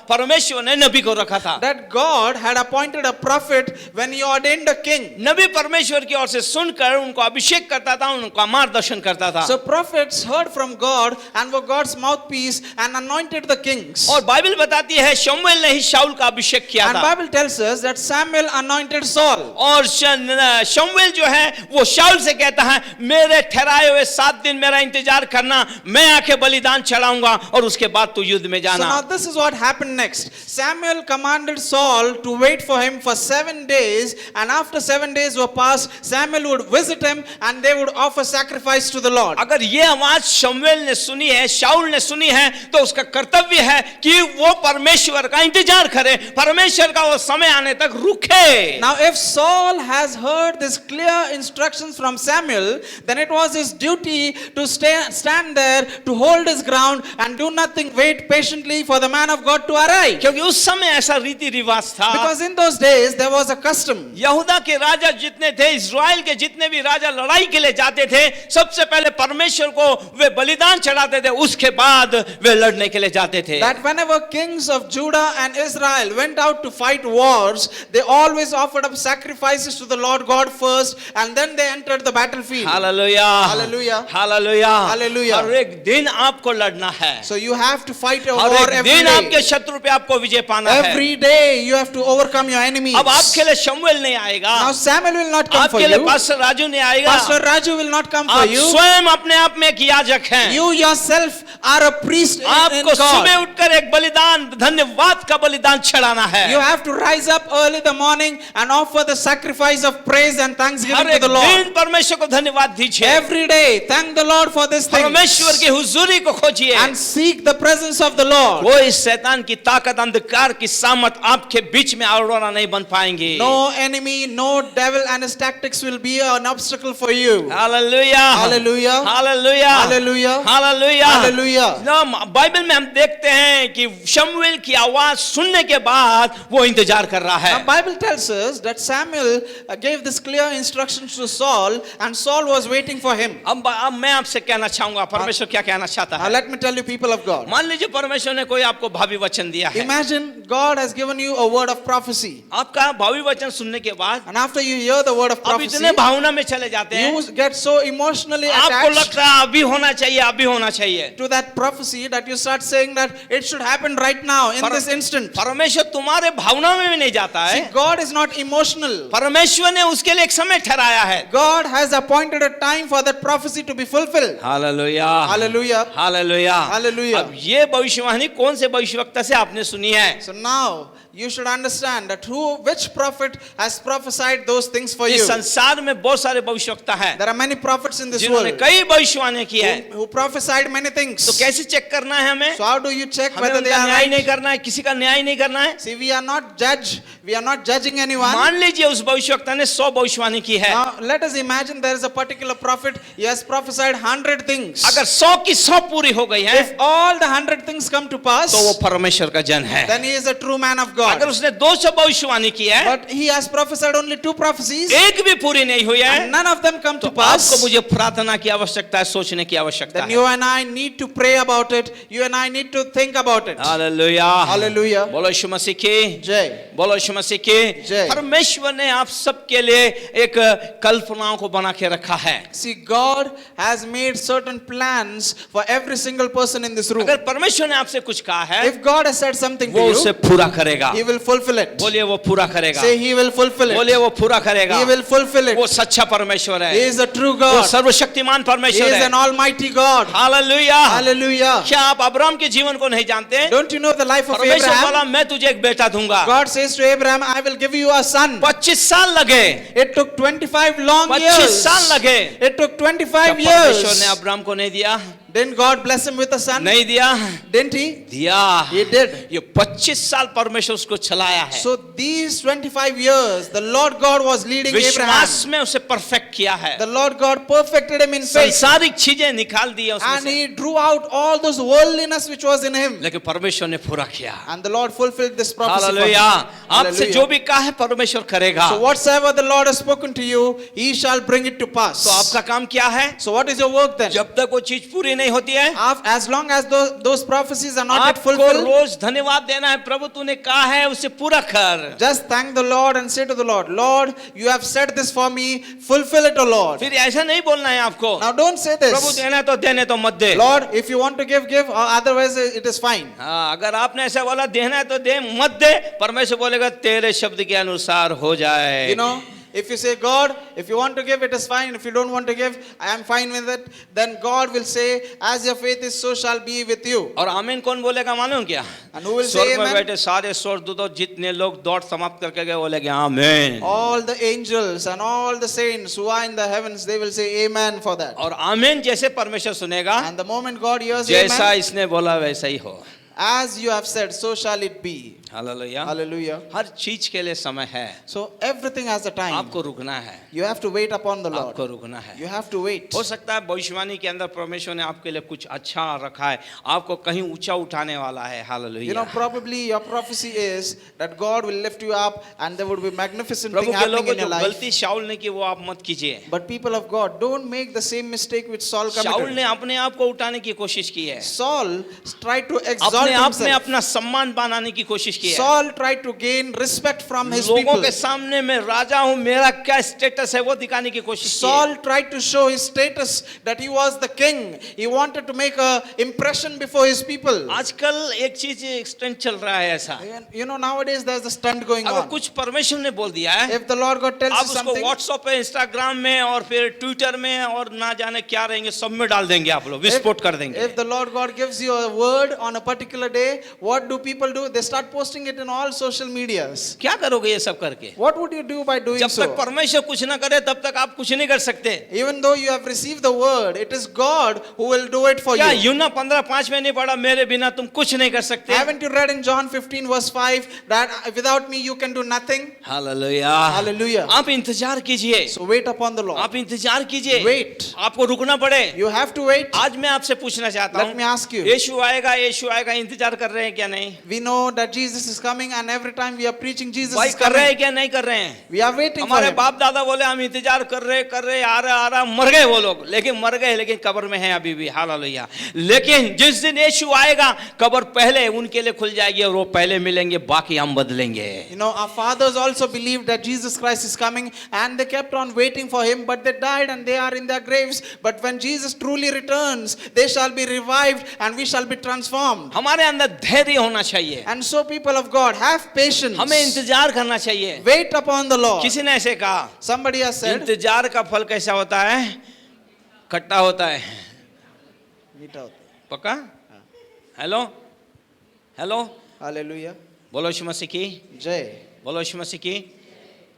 परमेश्वर ने नबी को रखा था। that God had appointed a prophet when he ordained a king. नबी परमेश्वर की ओर से सुनकर उनको अभिषेक करता था, उनका मार्गदर्शन करता था। So prophets heard from God and were God's mouthpiece and anointed the kings. और बाइबल बताती है शमूएल ने ही शाऊल का अभिषेक किया And था। Bible tells us that Samuel anointed Saul. और शमूएल जो है वो शाऊल से कहता है मेरे ठहराए हुए 7 दिन मेरा इंतजार करना, मैं आके बलिदान चढ़ाऊंगा और उसके बाद तू युद्ध में So जाना। now this is what happened next. Samuel commanded Saul to wait for him for 7 days, and after 7 days were passed, Samuel would visit him and they would offer sacrifice to the Lord. अगर ये आवाज शमूएल ने सुनी है, शाऊल ने सुनी है, तो उसका कर्तव्य है कि वो परमेश्वर का इंतजार करे, परमेश्वर का वो समय आने तक रुके। Now if Saul has heard this clear instructions from Samuel, then it was his duty to stand there, to hold his ground and do nothing, wait patiently for the man of God to arrive. क्योंकि उस समय ऐसा रीति रिवाज था। Because in those days there was a custom. यहूदा के राजा जितने थे, इस्राएल के जितने भी राजा लड़ाई के लिए जाते थे, सबसे पहले परमेश्वर को वे बलिदान चढ़ाते थे, उसके बाद वे लड़ने के लिए जाते थे। That whenever kings of Judah and Israel went out to fight wars, they always offered up sacrifices to the Lord God first, and then they entered the battlefield. Hallelujah, Hallelujah. Hallelujah, Hallelujah. हर एक दिन आपको लड़ना है, So you have to fight a her war एक every दिन आपके day. शत्रु पे आपको विजय पाना है। Every day you have to overcome your enemies. अब आपके लिए शमूएल नहीं आएगा, Now Samuel will not come for आपके लिए you. पास्टर राजू नहीं आएगा, Pastor Raju will not come for आप you. स्वयं अपने आप में एक याजक हैं। You yourself are a priest in आपको सुबह God. उठकर एक बलिदान, धन्यवाद का बलिदान चढ़ाना है। You have to rise up early in the morning and offer the sacrifice of praise and thanksgiving her to एक the Lord. दिन परमेश्वर को धन्यवाद दीजिए, Every day, thank the Lord for this thing परमेश्वर की हुजूरी को खोजिए। and seek the presence of the Lord. कोई शैतान की ताकत, अंधकार की सामत आपके बीच में अरोड़ा नहीं बन पाएंगे। No enemy, no devil and his tactics will be an obstacle for you. Hallelujah, Hallelujah. Hallelujah, Hallelujah. Hallelujah, Hallelujah. Bible में हम देखते हैं कि शमूएल की आवाज सुनने के बाद वो इंतजार कर रहा Now है। Bible tells us that Samuel gave this clear instructions to Saul and Saul was waiting for him. अब मैं आपसे कहना चाहूंगा परमेश्वर क्या कहना चाहता Now है। let me tell you, people of God. मान लीजिए परमेश्वर ने कोई आपको भावी वचन दिया है, Imagine God has given you a word of prophecy, आपका भावी वचन सुनने के बाद and after you hear the word of आप prophecy, इतने भावना में चले जाते हैं, you get so emotionally आपको attached लगता है अभी होना चाहिए, अभी होना चाहिए। to that that prophecy that you start saying that it should happen right now in this instant. परमेश्वर तुम्हारे भावना में भी नहीं जाता है. See, God is not emotional. परमेश्वर ने उसके लिए एक समय ठहराया है. God has appointed a time for that prophecy to be fulfilled. Hallelujah. Hallelujah. Hallelujah. Hallelujah. अब ये भविष्यवाणी कौन से भविष्यवक्ता से आपने सुनी है? So now you should understand that which prophet has prophesied those things for you. इस संसार में बहुत सारे भविष्यवक्ता हैं There are many prophets in this जिन्होंने world कई भविष्यवाणियां की है. who prophesied many things. तो कैसे चेक करना है हमें? So how do you check हमें whether they उनका are न्याय right? नहीं करना है, किसी का न्याय नहीं करना है. See, we are not judging anyone. मान लीजिए उस भविष्यवक्ता ने 100 भविष्यवाणी की है. Now let us imagine there is a particular prophet, he has prophesied 100 things. अगर 100 की 100 पूरी हो गई है If all the 100 things come to pass, तो वो परमेश्वर का जन है. then he is a true man of God. अगर उसने 200 भविष्यवाणी की है, But he has prophesied only 2 prophecies, एक भी पूरी नहीं हुई है, and none of them come तो to pass. आपको मुझे प्रार्थना की आवश्यकता है, सोचने की आवश्यकता Then है. you and I need to pray about it. You and I need to think about it. Hallelujah. Hallelujah. बोलो यीशु मसीह की. Jai. बोलो यीशु मसीह की. जय. परमेश्वर ने आप सबके लिए एक कल्पनाओं को बना के रखा है. See, God has made certain plans for every single person in this room. अगर परमेश्वर ने आपसे कुछ कहा है, If God has said something वो to उसे you, पूरा करेगा. He will fulfill it. बोलिए वो पूरा करेगा. Say He will fulfill it. बोलिए वो पूरा करेगा. He will fulfill it. वो सच्चा परमेश्वर He है. is a true वो God. सर्वशक्तिमान He परमेश्वर is है. an almighty God. Hallelujah. Hallelujah. क्या आप अब्राहम के जीवन को नहीं जानते? Don't you know the life of परमेश्वर बोला Abraham? मैं तुझे एक बेटा दूंगा. God says to Abraham, I will give you a son. 25 साल लगे. It took 25 long 25 years. साल लगे. It took 25 क्या परमेश्वर ने years. अब्राहम को नहीं दिया? Didn't God bless him with a son? नहीं दिया? Didn't He? दिया. He did. ये 25 साल परमेश्वर उसको चलाया है. So these 25 years, the Lord God was leading Abraham. विश्वास में उसे परफेक्ट किया है. The Lord God perfected him in faith. संसारिक चीजें निकाल दी है उसमें And से. He drew out all those worldliness which was in him. लेकिन परमेश्वर ने पूरा किया. And the Lord fulfilled this prophecy for him. Hallelujah. आपसे Hallelujah. जो भी कहा है परमेश्वर करेगा. So whatsoever the Lord has spoken to you, He shall bring it to pass. तो आपका काम क्या है? So what is your work then? जब तक वो चीज पूरी नहीं होती है, As long as those prophecies are not yet आपको fulfilled, रोज धन्यवाद देना है. प्रभु तूने कहा है उसे पूरा कर. just thank the Lord and say to the Lord, Lord, you have said this for me, fulfill it, O Lord. फिर ऐसा नहीं बोलना है आपको. Now don't say Prabhu this. देना है तो देने तो मत दे. Lord, if you want to give, give, or otherwise it is fine. हाँ, अगर आपने ऐसा बोला देना है तो दे, मत दे. परमेश्वर बोलेगा तेरे शब्द के अनुसार हो जाए. You know, if you say, God, if you want to give, it is fine. If you don't want to give, I am fine with it. Then God will say, as your faith is, so shall be with you. और आमीन कौन बोलेगा मालूम क्या? And who will say स्वर्ग में amen? बैठे सारे स्वर्गदूत जितने लोग दौड़ समाप्त करके गए बोलेंगे आमीन. All the angels and all the saints who are in the heavens, they will say amen for that. और आमीन जैसे परमेश्वर सुनेगा, And the moment God hears जैसा amen, इसने बोला वैसा ही हो. as you have said, so shall it be. Hallelujah. Hallelujah. हर चीज के लिए समय है. So everything has a time. आपको रुकना है. You have to wait upon the Lord. आपको रुकना है. You have to wait. हो सकता है भविष्यवाणी के अंदर परमेश्वर ने आपके लिए कुछ अच्छा रखा है, आपको कहीं ऊंचा उठाने वाला है. You know, hallelujah. probably your prophecy is that God will lift you up and there would be magnificent Prabhu thing के happening लोगों in your जो life. गलती शाऊल ने की वो आप मत कीजिए. But people of God, don't make the same mistake which Saul शाऊल ने committed. अपने आप को उठाने की कोशिश की है. Saul tried to exalt अपने आप में himself. अपना सम्मान बनाने की कोशिश की है. Saul tried to gain respect from his लोगों people. के सामने मैं राजा हूं, मेरा क्या स्टेटस है वो दिखाने की कोशिश की है. Saul tried to show his status that he was the king. He wanted to make a impression before his people. आजकल एक चीज एक्सटेंड चल रहा है ऐसा. And you know, nowadays there's a stunt going अगर on. कुछ परमेश्वर ने बोल दिया है, If the Lord God tells आप you उसको something, व्हाट्सएप पे, इंस्टाग्राम में और फिर ट्विटर में और ना जाने क्या रहेंगे सब में डाल देंगे. आप लोग विस्फोट कर देंगे. if the Lord God gives you a word on a particular day, what do people do? They start posting it in all social medias. क्या करोगे ये सब करके? What would you do by doing जब so? तक परमेश्वर कुछ ना करे तब तक आप कुछ नहीं कर सकते. Even though you have received the word, it is God who will do it for क्या you. यूना 15:5 में नहीं पढ़ा, मेरे बिना तुम कुछ नहीं कर सकते? Haven't you read in John 15 verse 5 that without me you can do nothing? Hallelujah. Hallelujah. आप इंतजार कीजिए. So wait upon the Lord. आप इंतजार कीजिए. Wait. आपको रुकना पड़े. You have to wait. आज मैं आपसे पूछना चाहता Let me हूँ, ask you. यीशु आएगा इंतजार कर रहे हैं क्या नहीं? We know that Jesus Jesus is coming, and every time we are preaching Jesus भाई is कर रहे हैं coming, क्या नहीं कर रहे हैं? we are waiting for हमारे him. बाप दादा बोले हम इंतजार कर रहे आ रहा मर गए वो लोग, लेकिन मर गए लेकिन कब्र में हैं अभी भी। हालेलुया। लेकिन जिस दिन यीशु आएगा कब्र पहले उनके लिए खुल जाएगी और वो पहले मिलेंगे, बाकी हम बदलेंगे। You know, our fathers also believed that Jesus Christ is coming, and they kept on waiting for him, but they died and they are in their graves. But when Jesus truly returns, they shall be revived and we shall be transformed. हमारे अंदर धैर्य होना चाहिए, And so, people of God, have patience. हमें इंतजार करना चाहिए। Wait upon the Lord. किसी ने ऐसे कहा Somebody has said, इंतजार का फल कैसा होता है? खट्टा होता है। पक्का? Hello hello, Hallelujah. बोलो यीशु मसीह की, Jai. बोलो यीशु मसीह की।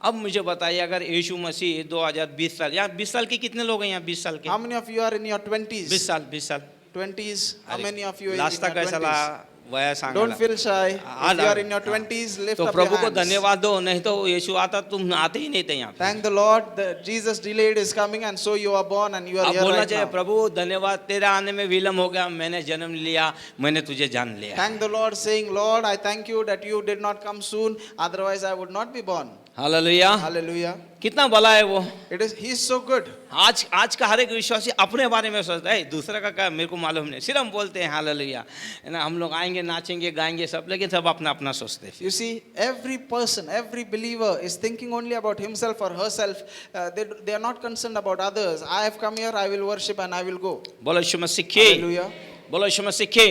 अब मुझे बताइए, अगर यीशु मसीह 2020 साल, यहाँ 20 साल के कितने लोग हैं यहाँ? 20 साल के, How many of you are in your 20s? 20 साल 20 साल 20s. How many of you are in last your तक ऐसा 20s? वया Don't Sanga. feel shy. If हाँ, you are in your 20s, lift तो up प्रभु your को hands. धन्यवाद दो, नहीं तो यीशु आता तुम आते ही नहीं थे यहाँ पे। Thank the Lord that Jesus delayed his coming, and so you are born and you are अब here बोलना right चाहिए now. प्रभु धन्यवाद, तेरे आने में विलम्ब हो गया, मैंने जन्म लिया, मैंने तुझे जान लिया। Thank the Lord, saying, Lord, I thank you that you did not come soon, otherwise I would not be born. Hallelujah. Hallelujah. कितना भला है वो। He is so good. आज का हर एक विश्वासी अपने बारे में सोचता है, दूसरा का क्या मेरे को मालूम नहीं, सिर्फ हम बोलते हैं हालेलुया, है ना, हम लोग आएंगे नाचेंगे गाएंगे सब, लेकिन सब अपना अपना सोचते हैं। You see, every person, every believer is thinking only about himself or herself. They are not concerned about others. I have come here, I will worship and I will go. बोलो यीशु मसीह की, Hallelujah. बोलो यीशु मसीह की।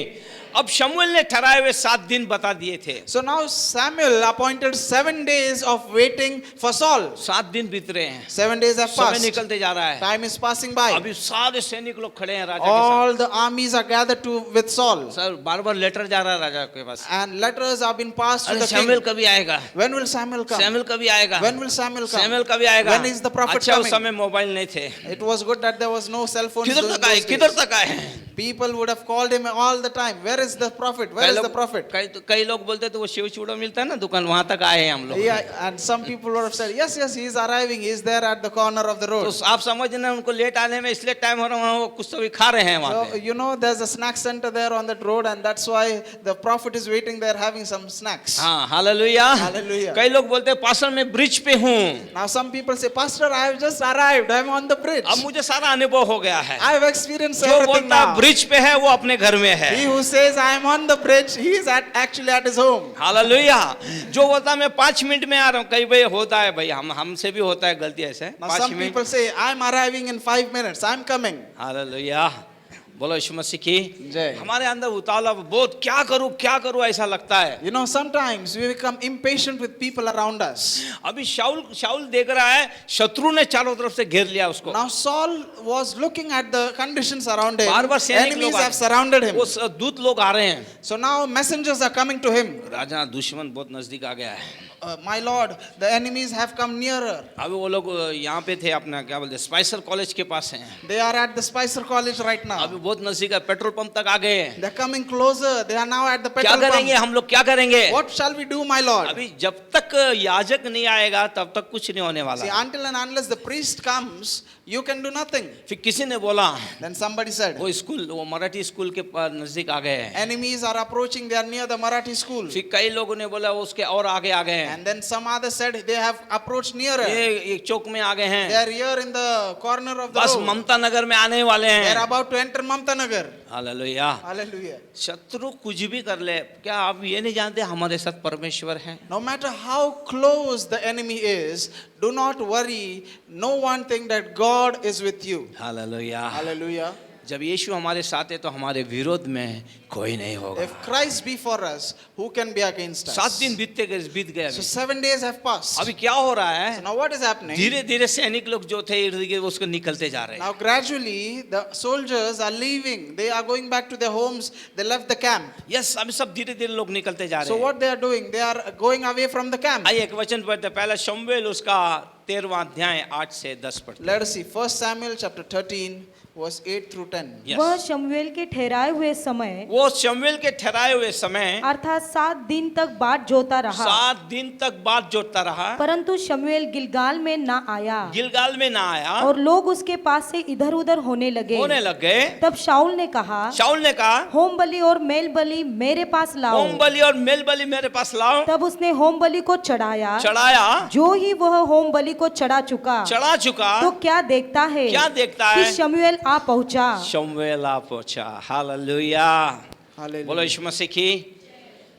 अब शमूएल ने ठहराए हुए 7 दिन बता दिए थे। So now Samuel appointed 7 days of waiting for Saul. 7 दिन बीत रहे हैं, 7 days have समय passed. निकलते जा रहा है। Time is passing by. अभी सारे सैनिक लोग खड़े हैं राजा के All the armies are gathered with Saul. साथ। सर बार बार लेटर जा रहा है राजा के पास, And letters have been passed to अरे the शमूएल king. कभी आएगा, When will Samuel come? शमूएल कभी आएगा, When will Samuel come? शमूएल कभी आएगा। When is the prophet अच्छा उस coming? समय मोबाइल नहीं थे, It was good that there was no cell phones किधर during तक आए, those किधर days. तक आए। People would have called him all the time. Where is the prophet? Where is the prophet? कई लोग बोलते तो वो शिव चूड़ा मिलता है ना दुकान, वहां तक आए हैं हम लोग। Yeah, and some people would have said, yes, he is arriving. He is there at the corner of the road. तो आप समझना उनको लेट आने में इसलिए टाइम हो रहा है, वो कुछ तो भी खा रहे हैं वहाँ So, पे। you know, there's a snack center there on that road, and that's why the prophet is waiting there having some snacks. हाँ हालेलुया। Hallelujah. कई लोग बोलते हैं पास्टर मैं ब्रिज पे हूँ, Now, some people say, Pastor, I have just arrived. I'm on the bridge. अब मुझे सारा अनुभव हो गया है। I have experienced जो everything बोलता है now. ब्रिज पे है वो अपने घर में है। He who says, I am on the bridge, he is actually at his home. Hallelujah. जो बोलता है मैं 5 मिनट में आ रहा हूँ, कई भाई होता है भाई, हमसे भी होता है गलती ऐसे। Now, 5 some minute. people say, I am arriving in 5 minutes. I am coming. Hallelujah. बोलो यीशु मसीह की। जय। हमारे अंदर उतावला बहुत, क्या करूं ऐसा लगता है। You know, sometimes we become impatient with people around us. अभी शाऊल देख रहा है शत्रु ने चारों तरफ से घेर लिया उसको। Now, Saul was looking at the conditions around him. बार-बार सैनिक Enemies लोग have surrounded him. वो दूत लोग आ रहे हैं। So now messengers are coming to him. राजा दुश्मन बहुत नजदीक आ गया है। My Lord, the enemies have come nearer. अभी वो लोग यहाँ पे थे अपना क्या बोलते स्पाइसर कॉलेज के पास हैं। They are at the Spicer College right now. अभी बहुत नजदीक है, पेट्रोल पंप तक आ गए हैं। They're coming closer. They are now at the क्या petrol करेंगे pump. हम लोग, क्या करेंगे? What shall we do, my Lord? अभी जब तक याजक नहीं आएगा तब तक कुछ नहीं होने See, वाला। until and unless the priest comes, you can do nothing. फिर किसी ने बोला Then somebody said, वो मराठी स्कूल के नजदीक आ गए हैं। enemies are approaching. They are near the Marathi school. फिर कई लोगों ने बोला वो उसके और आगे आ गए हैं, And then some others said they have approached nearer. ये एक चौक में आ गए They हैं, are here in the corner of the बस road. ममता नगर में आने वाले They are हैं। about to enter Mamta Nagar. Hallelujah. Hallelujah. शत्रु कुछ भी कर ले, क्या आप ये नहीं जानते हमारे साथ परमेश्वर है? No matter how close the enemy is, do not worry. Know one thing, that God is with you. Hallelujah. Hallelujah. जब यीशु हमारे साथ है तो हमारे विरोध में कोई नहीं होगा। If Christ be for us, who can be against 7 us? दिन बीत गए So अभी। 7 days have passed. अभी क्या हो रहा So है? now what is happening? धीरे धीरे सैनिक लोग जो थे इर्द गिर्द उसको निकलते जा रहे हैं। Now gradually the soldiers are leaving. They are going back to their homes. They left the camp. Yes, अभी सब धीरे धीरे लोग निकलते जा रहे So हैं। what they are doing? They are going away from the camp. आइए एक वचन पढ़ते, पहला शमूएल उसका 13वां अध्याय 8 से 10 पढ़ते। Let us see 1 Samuel chapter 13, verse 8 through 10. Yes. वह शमूएल के ठहराए हुए समय वो शमूएल के ठहराए हुए समय अर्थात 7 दिन तक बाट जोता रहा, 7 दिन तक बात जोतता रहा, परंतु शमूएल गिलगाल में ना आया गिलगाल में ना आया, और लोग उसके पास से इधर उधर होने लगे। लग गए। तब शाऊल ने कहा, शाऊल ने कहा, होम बलि और मेल बलि मेरे पास लाओ। होम बलि और मेल बलि मेरे पास लाओ। तब उसने होम बलि को चढ़ाया। जो ही वह होम बलि को चढ़ा चुका तो क्या देखता है कि शमूएल आ पहुंचा। शमूएल आ पहुंचा। हालेलुया। Hallelujah. बोलो यीशु मसीह की,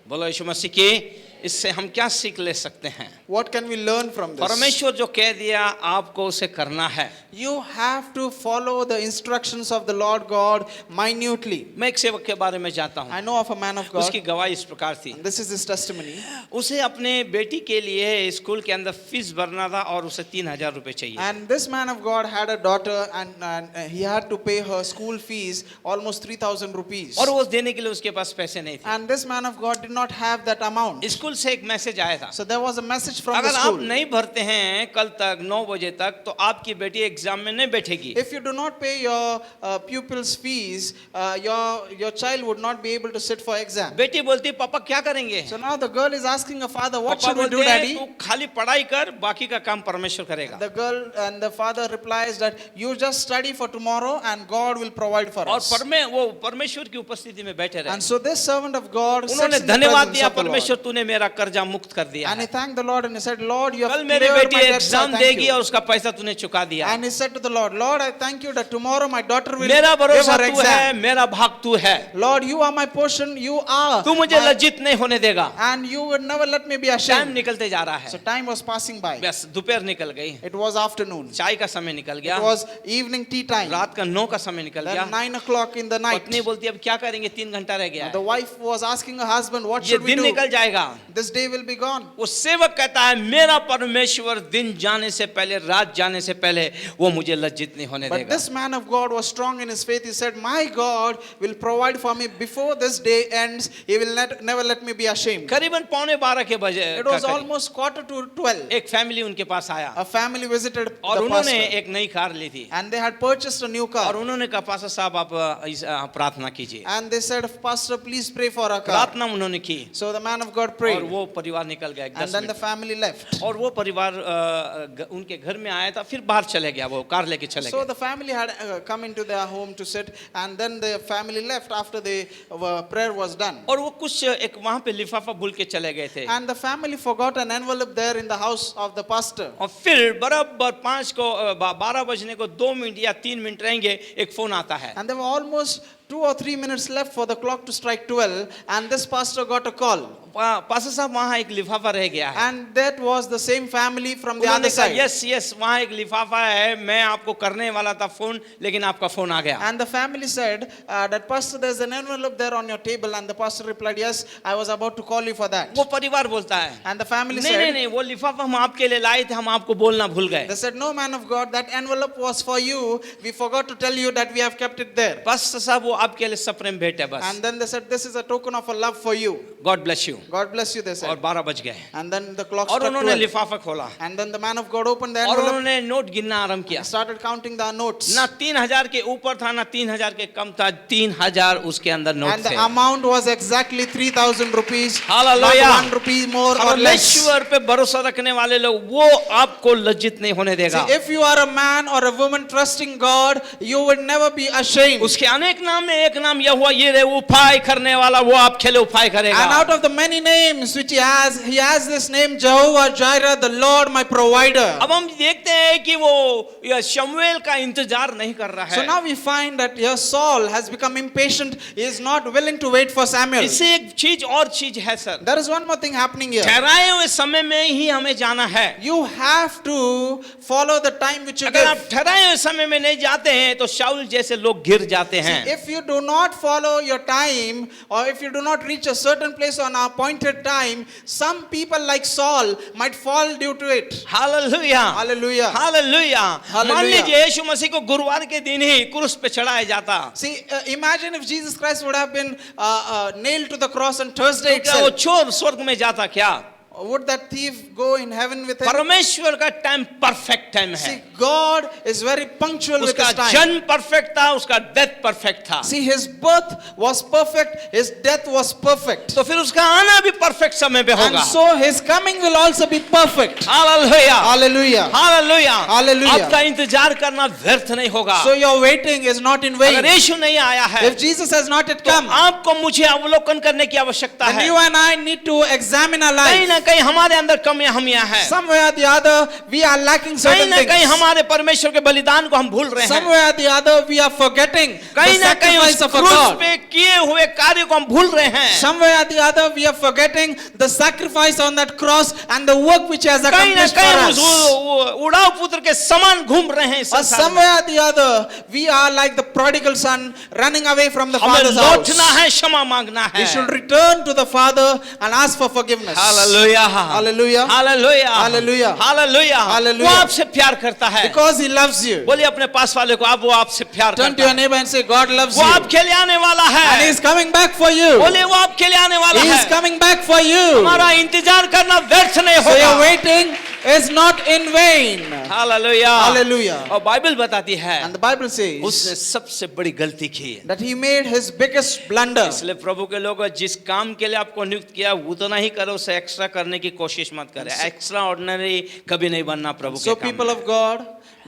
बोलो यीशु मसीह की। इससे हम क्या सीख ले सकते हैं? What can we learn from this? परमेश्वर जो कह दिया आपको उसे करना है। You have to follow the instructions of the Lord God minutely. मैं एक सेवक के बारे में जानता हूँ। I know of a man of God. उसकी गवाही इस प्रकार थी। And this is his testimony. उसे अपने बेटी के लिए स्कूल के अंदर फीस भरना था और उसे 3,000 रुपए चाहिए। And this man of God had a daughter and he had to pay her school fees almost 3,000 rupees. और वो देने के लिए उसके पास पैसे नहीं थे। And this man of God did not have that amount. School से एक मैसेज आया था। So there was a message from the अगर आप school. नहीं भरते हैं कल तक 9 बजे तक तो आपकी बेटी एग्जाम में नहीं बैठेगी। If you do not pay your pupils' fees, your child would not be able to sit for exam. बेटी बोलती पापा क्या करेंगे? So now the girl is asking her father, what पापा should we do, बोलते हैं daddy? तू खाली पढ़ाई कर, बाकी का काम परमेश्वर करेगा। The girl and the father replies that you just study for tomorrow and God will provide for और us. वो परमेश्वर की उपस्थिति में बैठे रहे। And so this servant of God उन्होंने sits in the धन्यवाद presence दिया, of the Lord. परमेश्वर तूने मेरा कर्जा मुक्त कर दिया And he है। thanked the Lord and he said, Lord, you have कल मेरी cleared बेटी my debts. I exam thank देगी you. और उसका पैसा तूने चुका दिया। And he said to the Lord, Lord, I thank you that tomorrow my daughter will मेरा give भरोसा her तू है, exam. मेरा भाग तू है। Lord, you are my portion, you are तू मुझे my- लज्जित नहीं होने देगा। and you would never let me be time ashamed. निकलते जा रहा So है। time was passing by. बस दोपहर निकल गई, It was afternoon. चाय का समय निकल गया, It was evening tea time. रात का 9 का समय निकल Then गया। 9 o'clock in the night. पत्नी बोलती अब क्या करेंगे, 3 घंटा रह गया The है, wife was asking her husband, what ये should we दिन do? निकल जाएगा। This day will be gone. वो सेवक कहता है मेरा परमेश्वर दिन जाने से पहले, रात जाने से पहले वो मुझे लज्जित नहीं होने But देगा। this man of God was strong in his faith. He said, my God will provide for me before this day ends. He will never let me be ashamed. करीबन 11:15 के बजे It was almost 11:45. एक family उनके पास आया A family visited और the उन्होंने pastor. एक नई कार ली थी And they had purchased a new और car. उन्होंने कहा पास्टर साहब आप प्रार्थना कीजिए। And they said, Pastor, please pray for our car. प्रार्थना उन्होंने की So the man of God और prayed. वो परिवार निकल गया। And then the family left. और वो परिवार उनके घर में आया था, फिर बाहर चले गया, वो कार लेके चले So गए। the family had come into their home to sit, and then the family left after the prayer was done. और वो कुछ एक वहां पे लिफाफा भूल के चले गए थे And the family forgot an envelope there in the house of the pastor. और फिर बराबर 12 बजने को 2 मिनट या 3 मिनट रहेंगे, एक फोन आता है। And there were almost 2 or 3 minutes left for the clock to strike 12, and this pastor got a call. Pastor साहब वहाँ एक लिफाफा रह गया है। And that was the same family from the उन्होंने other कहा side. यस वहाँ एक लिफाफा है, मैं आपको करने वाला था फोन, लेकिन आपका फोन आ गया। And the family said that pastor, there's an envelope there on your table, and the pastor replied, yes, I was about to call you for that. वो परिवार बोलता है And the family नहीं said, वो लिफाफा हम आपके लिए लाए थे, हम आपको बोलना भूल गए। they said, no, man of God, that envelope was for you. We forgot to tell you that we have kept it there. Pastor साहब वो आपके लिए सप्रेम भेंट है बस। And then they said, this is a token of a love for you. God bless you. God bless you, they और said. 12 बज गए And then the clock और struck उन्होंने 12. लिफाफा खोला And then the man of God opened the और envelope उन्होंने note गिनना आरंभ किया। and started counting the notes. ना 3,000 के ऊपर था, ना 3,000 के कम था, 3,000 उसके अंदर नोट And the थे। amount was exactly 3,000 rupees. Hallelujah. Not 1 rupee more or less. परमेश्वर पे भरोसा रखने वाले लोग वो आपको लज्जित नहीं होने देगा। See, if you are a man or a woman trusting God, you would never be ashamed. उसके अनेक नाम में एक नाम यहोवा यिरे, उपाय करने वाला, वो आपके लिए उपाय करेगा। And out of the many names which he has this name Jehovah Jireh, the Lord my provider. अब हम देखते हैं कि वो शमूएल का इंतजार नहीं कर रहा So है। now we find that here Saul has become impatient. He is not willing to wait for Samuel. इससे एक चीज और चीज है sir, There is one more thing happening here. ठहराए हुए समय में ही हमें जाना है। You have to follow the time which you अगर आप give. ठहराए हुए समय में नहीं जाते हैं तो शाऊल जैसे लोग गिर जाते हैं। If you do not follow your time, or if you do not reach a certain place on an appointed time, some people like Saul might fall due to it. Hallelujah Hallelujah. Hallelujah. Hallelujah. मान लीजिए यीशु मसीह को गुरुवार के दिन ही क्रूस पे चढ़ाया जाता, See, imagine if Jesus Christ would have been nailed to the cross on Thursday तो क्या वो itself. चोर स्वर्ग में जाता क्या? would that thief go in heaven with him? परमेश्वर का टाइम परफेक्ट टाइम है। See, God is very punctual with his उसका time. जन्म परफेक्ट था, उसका डेथ परफेक्ट था। See, his birth was perfect, his death was perfect. तो फिर उसका आना भी परफेक्ट समय पे And होगा। so his coming will also be perfect. Hallelujah, Hallelujah. Hallelujah, Hallelujah. आपका इंतजार करना व्यर्थ नहीं होगा। So your waiting is not in vain. अगर यीशु नहीं आया है, If Jesus has not yet तो come, आपको मुझे अवलोकन करने की आवश्यकता then है। you and I need to examine our कहीं life. ना कहीं हमारे अंदर कमियां हमियां हैं। Somewhere or the other, we are lacking कहीं certain ना कहीं things. हमारे परमेश्वर के बलिदान को हम भूल रहे हैं। Somewhere or the other, we are forgetting the कहीं ना कहीं उस sacrifice of a क्रूस God. पे किए हुए कार्य को हम भूल रहे हैं। Somewhere or the other, we are forgetting the sacrifice on that cross and the work which he has कहीं ना accomplished for कहीं us. उस उड़ाव पुत्र के समान घूम रहे हैं इस Or संसार में। somewhere or the other, we are like the prodigal son running away from the हमें father's house. लौटना है, क्षमा मांगना है। We should return to the Father and ask for forgiveness. Hallelujah, Hallelujah. Hallelujah, Hallelujah. Hallelujah. Hallelujah. वो आपसे प्यार करता है। Because he loves you. बोलिए अपने पास वाले को, आप वो आपसे प्यार Turn to करता your है। neighbor and say, God loves वो you. आपके लिए आने वाला And he है। is coming back for you. बोलिए वो आपके लिए आने वाला He is है। coming back for you. हमारा इंतजार करना व्यर्थ नहीं So your होगा। waiting is not in vain. Hallelujah, Hallelujah. और बाइबल बताती है And the Bible says उसने सबसे बड़ी गलती की है। that he made his biggest blunder. इसलिए प्रभु के लोग जिस काम के लिए आपको नियुक्त किया उतना ही करो, उसे एक्स्ट्रा करने की कोशिश मत करें। एक्स्ट्रा ऑर्डिनरी कभी नहीं बनना प्रभु के So काम people में। of God,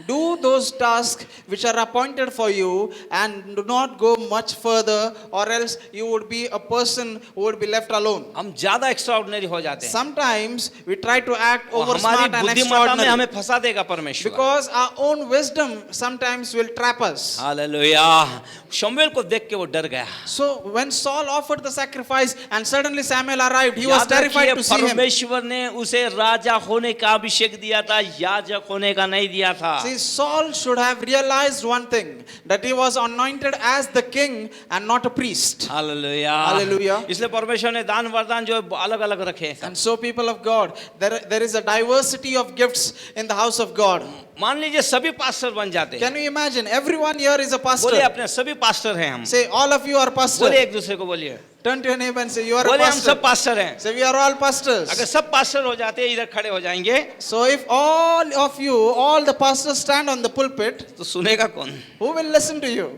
do those tasks which are appointed for you and do not go much further, or else you would be a person who would be left alone. हम ज्यादा extra ordinary हो जाते हैं। Sometimes we try to act और over हमारी smart and बुद्धिमत्ता में extraordinary हमें फंसा देगा परमेश्वर। because our own wisdom sometimes will trap us. Hallelujah, शमूएल को देख के वो डर गया। So when Saul offered the sacrifice and suddenly Samuel arrived, he was याद terrified रखिए, to see him. परमेश्वर ने उसे राजा होने का अभिषेक दिया था, याजक होने का नहीं दिया था। See, Saul should have realized one thing, that he was anointed as the king and not a priest. Hallelujah, Hallelujah. इसलिए परमेश्वर ने दान वरदान जो अलग अलग रखे हैं। And so people of God, there is a diversity of gifts in the house of God. मान लीजिए सभी पास्टर बन जाते हैं। Can you imagine? Everyone here is a pastor. बोलिए अपने सभी पास्टर हैं हम। Say, all of you are pastor. बोलिए एक दूसरे को बोलिए। Turn to your neighbor and say, you are a बोलिए हम pastor. सब पास्टर हैं। Say, we are all अगर pastors. सब पास्टर हो जाते हैं, इधर खड़े हो जाएंगे, So if all of you, all the pastors stand on the pulpit, तो सुनेगा कौन? who will listen to you?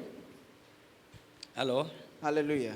Hello, Hallelujah.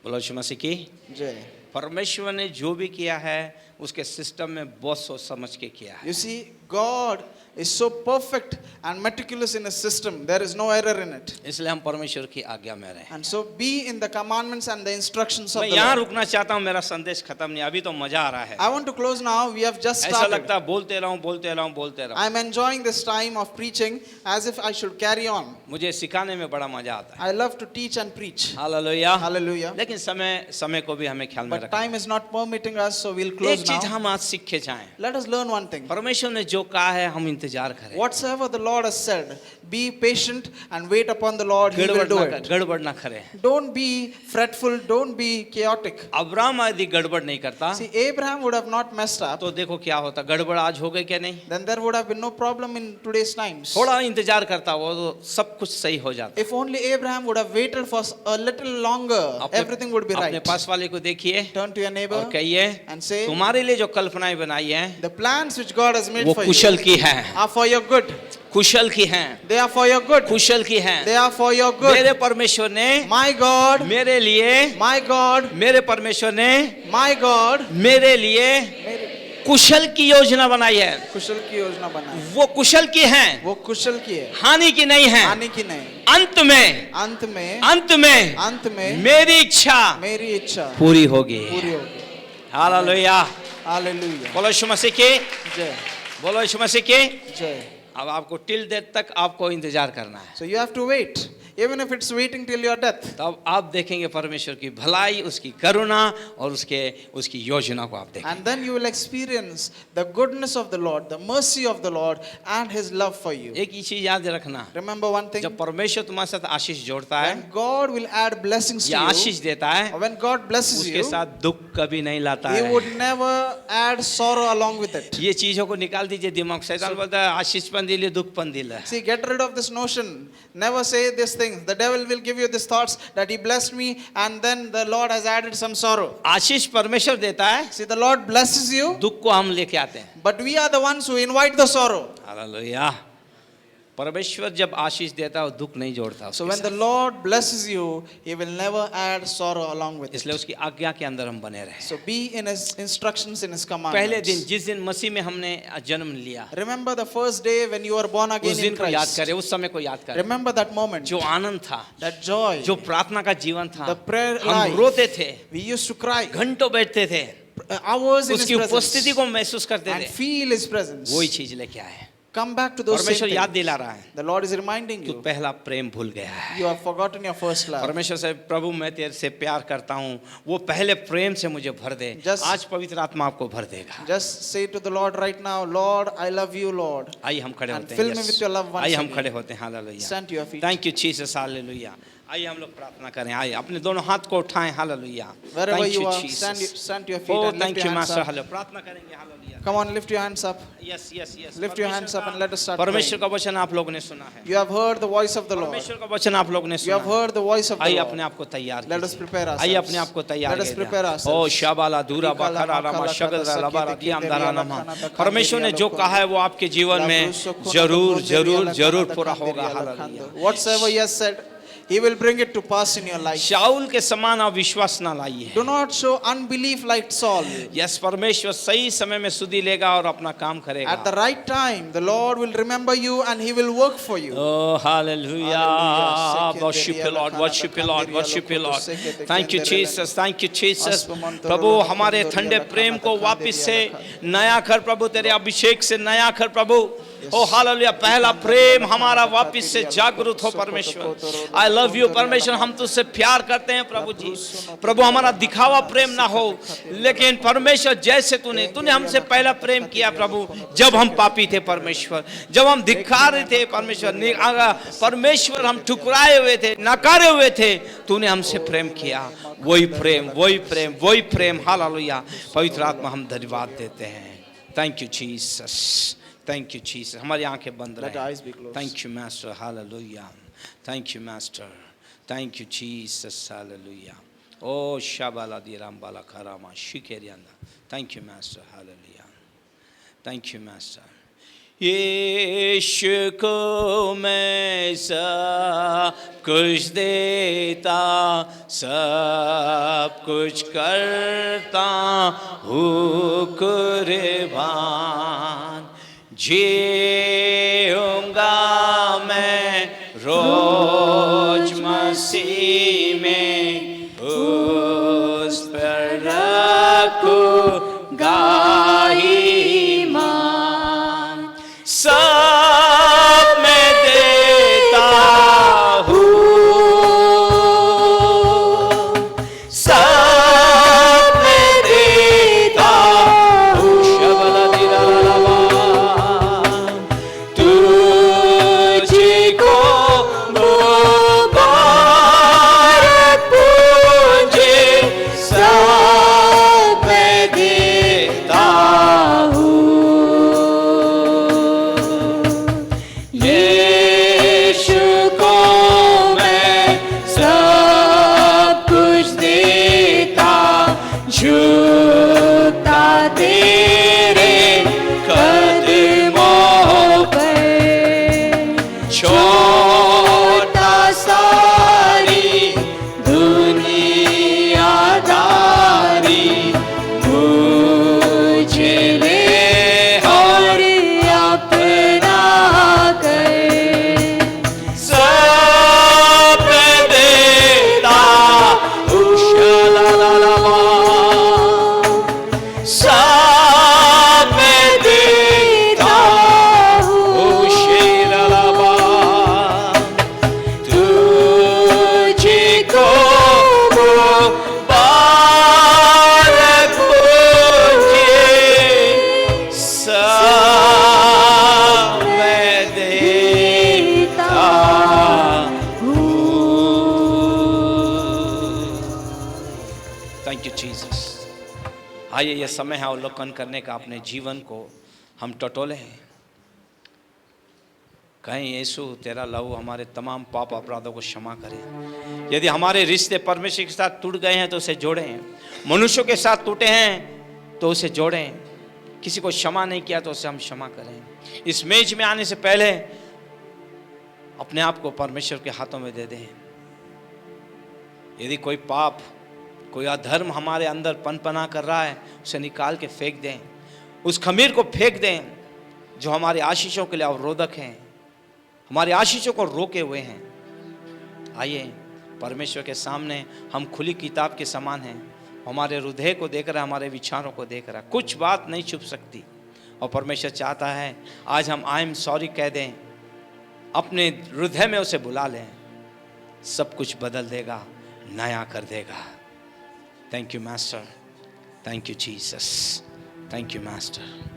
बोलो यीशु मसीह की। Jai. परमेश्वर ने जो भी किया है उसके सिस्टम में बहुत सोच समझ के किया है। You see, God is so perfect and meticulous in his system. There is no error in it. इसलिए हम परमेश्वर की आज्ञा में रहें। And so be in the commandments and the instructions of मैं the यहाँ Lord. रुकना चाहता हूँ, मेरा संदेश खत्म नहीं, अभी तो मजा आ रहा है। I want to close now. We have just ऐसा started. लगता है बोलते रहूं बोलते रहूं बोलते रहूं। I'm enjoying this time of preaching as if I should carry on. मुझे सिखाने में बड़ा मजा आता है। I love to teach and preach. Hallelujah, Hallelujah. लेकिन समय को भी हमें ख्याल में But रखना time is not permitting us, so we'll है। एक close चीज now. हम आज सीख के जाएं, Let us learn one thing. परमेश्वर ने जो कहा है हम इंतजार करें। Whatsoever the Lord has said, be patient and wait upon the Lord. He will गड़बड़ do ना it. गड़बड़ ना करें। Don't be fretful. Don't be chaotic. Abraham यदि गड़बड़ नहीं करता See, Abraham would have not messed up. तो देखो क्या होता, गड़बड़ आज हो गई क्या नहीं। Then there would have been no problem in today's times. थोड़ा इंतजार करता वो तो सब कुछ सही हो जाता। If only Abraham would have waited for a little longer, everything would be अपने right. पास वाले को देखिए Turn to your neighbor और कहिए, and say, तुम्हारे लिए जो कल्पनाएं बनाई हैं the plans which God has made वो for कुशल you की हैं, are for your good. कुशल की हैं, They are for your good. कुशल की हैं। They are for your good. मेरे परमेश्वर ने My God, मेरे लिए, my God, मेरे परमेश्वर ने my God, मेरे लिए कुशल की योजना बनाई है। कुशल की योजना बनाई। वो कुशल की हैं, वो कुशल की है, हानि की नहीं है। हानि की नहीं। अंत में अंत में मेरी इच्छा मेरी इच्छा पूरी होगी। पूरी होगी। Hallelujah, Hallelujah. बोलो यीशु मसीह की, जय बोलो यीशु मसीह की। जय। अब आपको टिल डेथ तक आपको इंतजार करना है। So you have to wait, even if it's waiting till your death. तब आप देखेंगे परमेश्वर की भलाई, उसकी करुणा और उसकी योजना को आप देखेंगे। And then you will experience the goodness of the Lord, the mercy of the Lord, and His love for you. एक ही चीज याद रखना, Remember one thing: जब परमेश्वर तुम्हारे साथ आशीष जोड़ता है when God will add blessings to या you, आशीष देता है, or when God blesses उसके you, साथ दुख कभी नहीं लाता He है। would never add sorrow along with it. ये चीजों को निकाल दीजिए दिमाग से। शैतान बोलता है आशीष पण दिले दुख पण दिलं। See, get rid of this notion. Never say this things. The devil will give you these thoughts that he blessed me and then the Lord has added some sorrow. आशीष परमेश्वर देता है, See, the Lord blesses you, दुख को हम लेके आते हैं। but we are the ones who invite the sorrow. Hallelujah. परमेश्वर जब आशीष देता है वो दुख नहीं जोड़ता So उसके when the साथ। Lord blesses you, he will never add sorrow along with it. इसलिए उसकी आज्ञा के अंदर हम बने रहे। So be in his instructions, in his पहले commandments. दिन जिस दिन मसीह में हमने जन्म लिया, Remember the first day when you were born उस again दिन in को याद Christ. करें, उस समय को याद करें, Remember that moment, जो आनंद था, that joy, जो प्रार्थना का जीवन था, the prayer हम life. रोते थे, We used to cry घंटों बैठते थे, hours in his उसकी उपस्थिति presence को महसूस करते and थे। feel his presence. वही चीज लेके आए। Come back to those same परमेश्वर याद things. दिला रहा है, The Lord is reminding तू you, पहला प्रेम भूल गया है। you have forgotten your first love. परमेश्वर से, प्रभु मैं तेरे से प्यार करता हूँ, वो पहले प्रेम से मुझे भर दे। Just- आज पवित्र आत्मा आपको भर देगा। Just say to the Lord right now, Lord, I love you, Lord. आइए हम खड़े And होते हैं। fill me with your love once आइए हम again. खड़े होते हैं। Hallelujah. Stand to your feet. Thank you Jesus. Hallelujah. आइए हम लोग प्रार्थना करें। आइए अपने दोनों हाथ को उठाएं। Hallelujah. Wherever thank you you are, Jesus. stand to your feet Oh, and lift thank your you hands master। up. Hallelujah. प्रार्थना करेंगे। Hallelujah. Come on, lift your hands up. Yes yes yes. Lift your hands up and let us start परमेश्वर praying. का वचन आप लोगों ने सुना है। You have heard the voice of the Lord. परमेश्वर का वचन आप लोगों ने You सुना have है। heard the voice of the आइए Lord. अपने आप को तैयार Let us कीजिए। prepare ourselves. आइए अपने आप को तैयार Let us prepare कीजिए। ourselves. ओ शाबाला दूरा बखरा रमा शगल लबारा दियामदारा नमा। परमेश्वर ने जो कहा है वो आपके जीवन में जरूर जरूर जरूर पूरा होगा। Hallelujah. Whatsoever he has said, he will bring it to pass in your life. शाऊल के समान अविश्वास ना लाइए। Do not show unbelief like Saul. Yes, परमेश्वर सही समय में सुधि लेगा और अपना काम At the करेगा। right time, the Lord will remember you and he will work for you. Oh, hallelujah. Hallelujah. Worship you, Lord. Worship you, Lord. Worship you, Lord. Thank you, Jesus. Thank you, Jesus. प्रभु हमारे ठंडे प्रेम को वापस से नया कर प्रभु, तेरे अभिषेक से नया कर प्रभु। ओ हालेलुया। पहला प्रेम हमारा वापस से जागरूक हो परमेश्वर। आई लव यू परमेश्वर। हम तुझसे प्यार करते हैं प्रभु जी। प्रभु हमारा दिखावा प्रेम ना हो, लेकिन परमेश्वर जैसे तूने हमसे पहला प्रेम किया प्रभु, जब हम पापी थे परमेश्वर, जब हम धिक्कार थे परमेश्वर, परमेश्वर हम ठुकराए हुए थे, नकारे हुए थे, तूने हमसे प्रेम किया। वही प्रेम वही प्रेम वही प्रेम। हालेलुया। पवित्र आत्मा हम धन्यवाद देते हैं। Thank you Jesus. Thank you Jesus. हमारी आंखें बंद Let our eyes be रहे। closed. Thank you master. Hallelujah. Thank you master. Thank you Jesus. Hallelujah. ओ शाबाला दी रामबाला खरामा शिकेरियाना। Thank you master. Hallelujah. Thank you master. यीशु को मैं सब कुछ देता, सब कुछ करता हूँ कुर्बान। जीऊंगा मैं रोज मसीह में, उस पर रखूंगा ईमान। सब मैं देता हूँ, सब मैं देता हूँ। शबला दिलावा तुझको मुबारक पूजे, सब मैं देता हूँ। यीशु को मैं सब कुछ देता, झुकता तेरे कदमों पर, छोटा सारी दुनियादारी मुझे ले और अपना कर। सब देता हूँ। शलालालामा। सब देता हूँ। शेरालामा। तुझको मुबारक पूजे, सब मैं देता हूँ। Thank you Jesus. आइए ये समय है अवलोकन करने का। अपने जीवन को हम टटोले हैं। कहें यीशु तेरा लहू हमारे तमाम पाप अपराधों को क्षमा करे। यदि हमारे रिश्ते परमेश्वर के साथ टूट गए हैं तो उसे जोड़ें, मनुष्यों के साथ टूटे हैं तो उसे जोड़ें, किसी को क्षमा नहीं किया तो उसे हम क्षमा करें। इस मेज में आने से पहले अपने आप को परमेश्वर के हाथों में दे दें। यदि कोई पाप, कोई अधर्म हमारे अंदर पनपना कर रहा है, उसे निकाल के फेंक दें, उस खमीर को फेंक दें जो हमारे आशीषों के लिए अवरोधक हैं, हमारे आशीषों को रोके हुए हैं। आइए परमेश्वर के सामने हम खुली किताब के समान हैं। हमारे हृदय को देख रहा है, हमारे विचारों को देख रहा है, कुछ बात नहीं छुप सकती। और परमेश्वर चाहता है आज हम आई एम सॉरी कह दें, अपने हृदय में उसे बुला लें, सब कुछ बदल देगा, नया कर देगा। Thank you master, thank you Jesus, thank you master.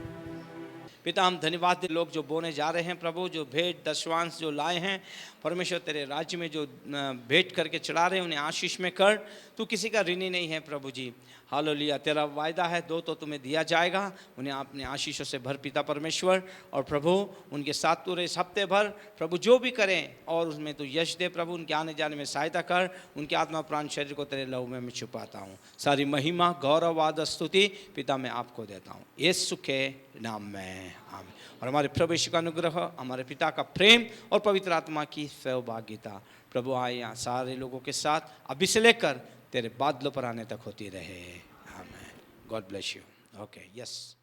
पिता हम धन्यवाद दे, लोग जो बोने जा रहे हैं प्रभु, जो भेंट दशवांश जो लाए हैं परमेश्वर तेरे राज्य में, जो भेंट करके चढ़ा रहे हैं उन्हें आशीष में कर। तू किसी का ऋणी नहीं है प्रभु जी। हालेलुया, तेरा वायदा है दो तो तुम्हें दिया जाएगा। उन्हें अपने आशीषों से भर पिता परमेश्वर। और प्रभु उनके साथ तू रहे इस हफ्ते भर प्रभु, जो भी करें और उसमें तू यश दे प्रभु। उनके आने जाने में सहायता कर। उनके आत्मा प्राण शरीर को तेरे लहू में मैं छुपाता हूँ। सारी महिमा गौरव आदर स्तुति पिता मैं आपको देता हूँ, यीशु के नाम में आमीन। और हमारे प्रभु यीशु का अनुग्रह, हमारे पिता का प्रेम और पवित्र आत्मा की सौभाग्यता प्रभु आए यहाँ सारे लोगों के साथ अभी से लेकर तेरे बादलों पर आने तक होती रहे। आमीन। God bless you. Okay, yes.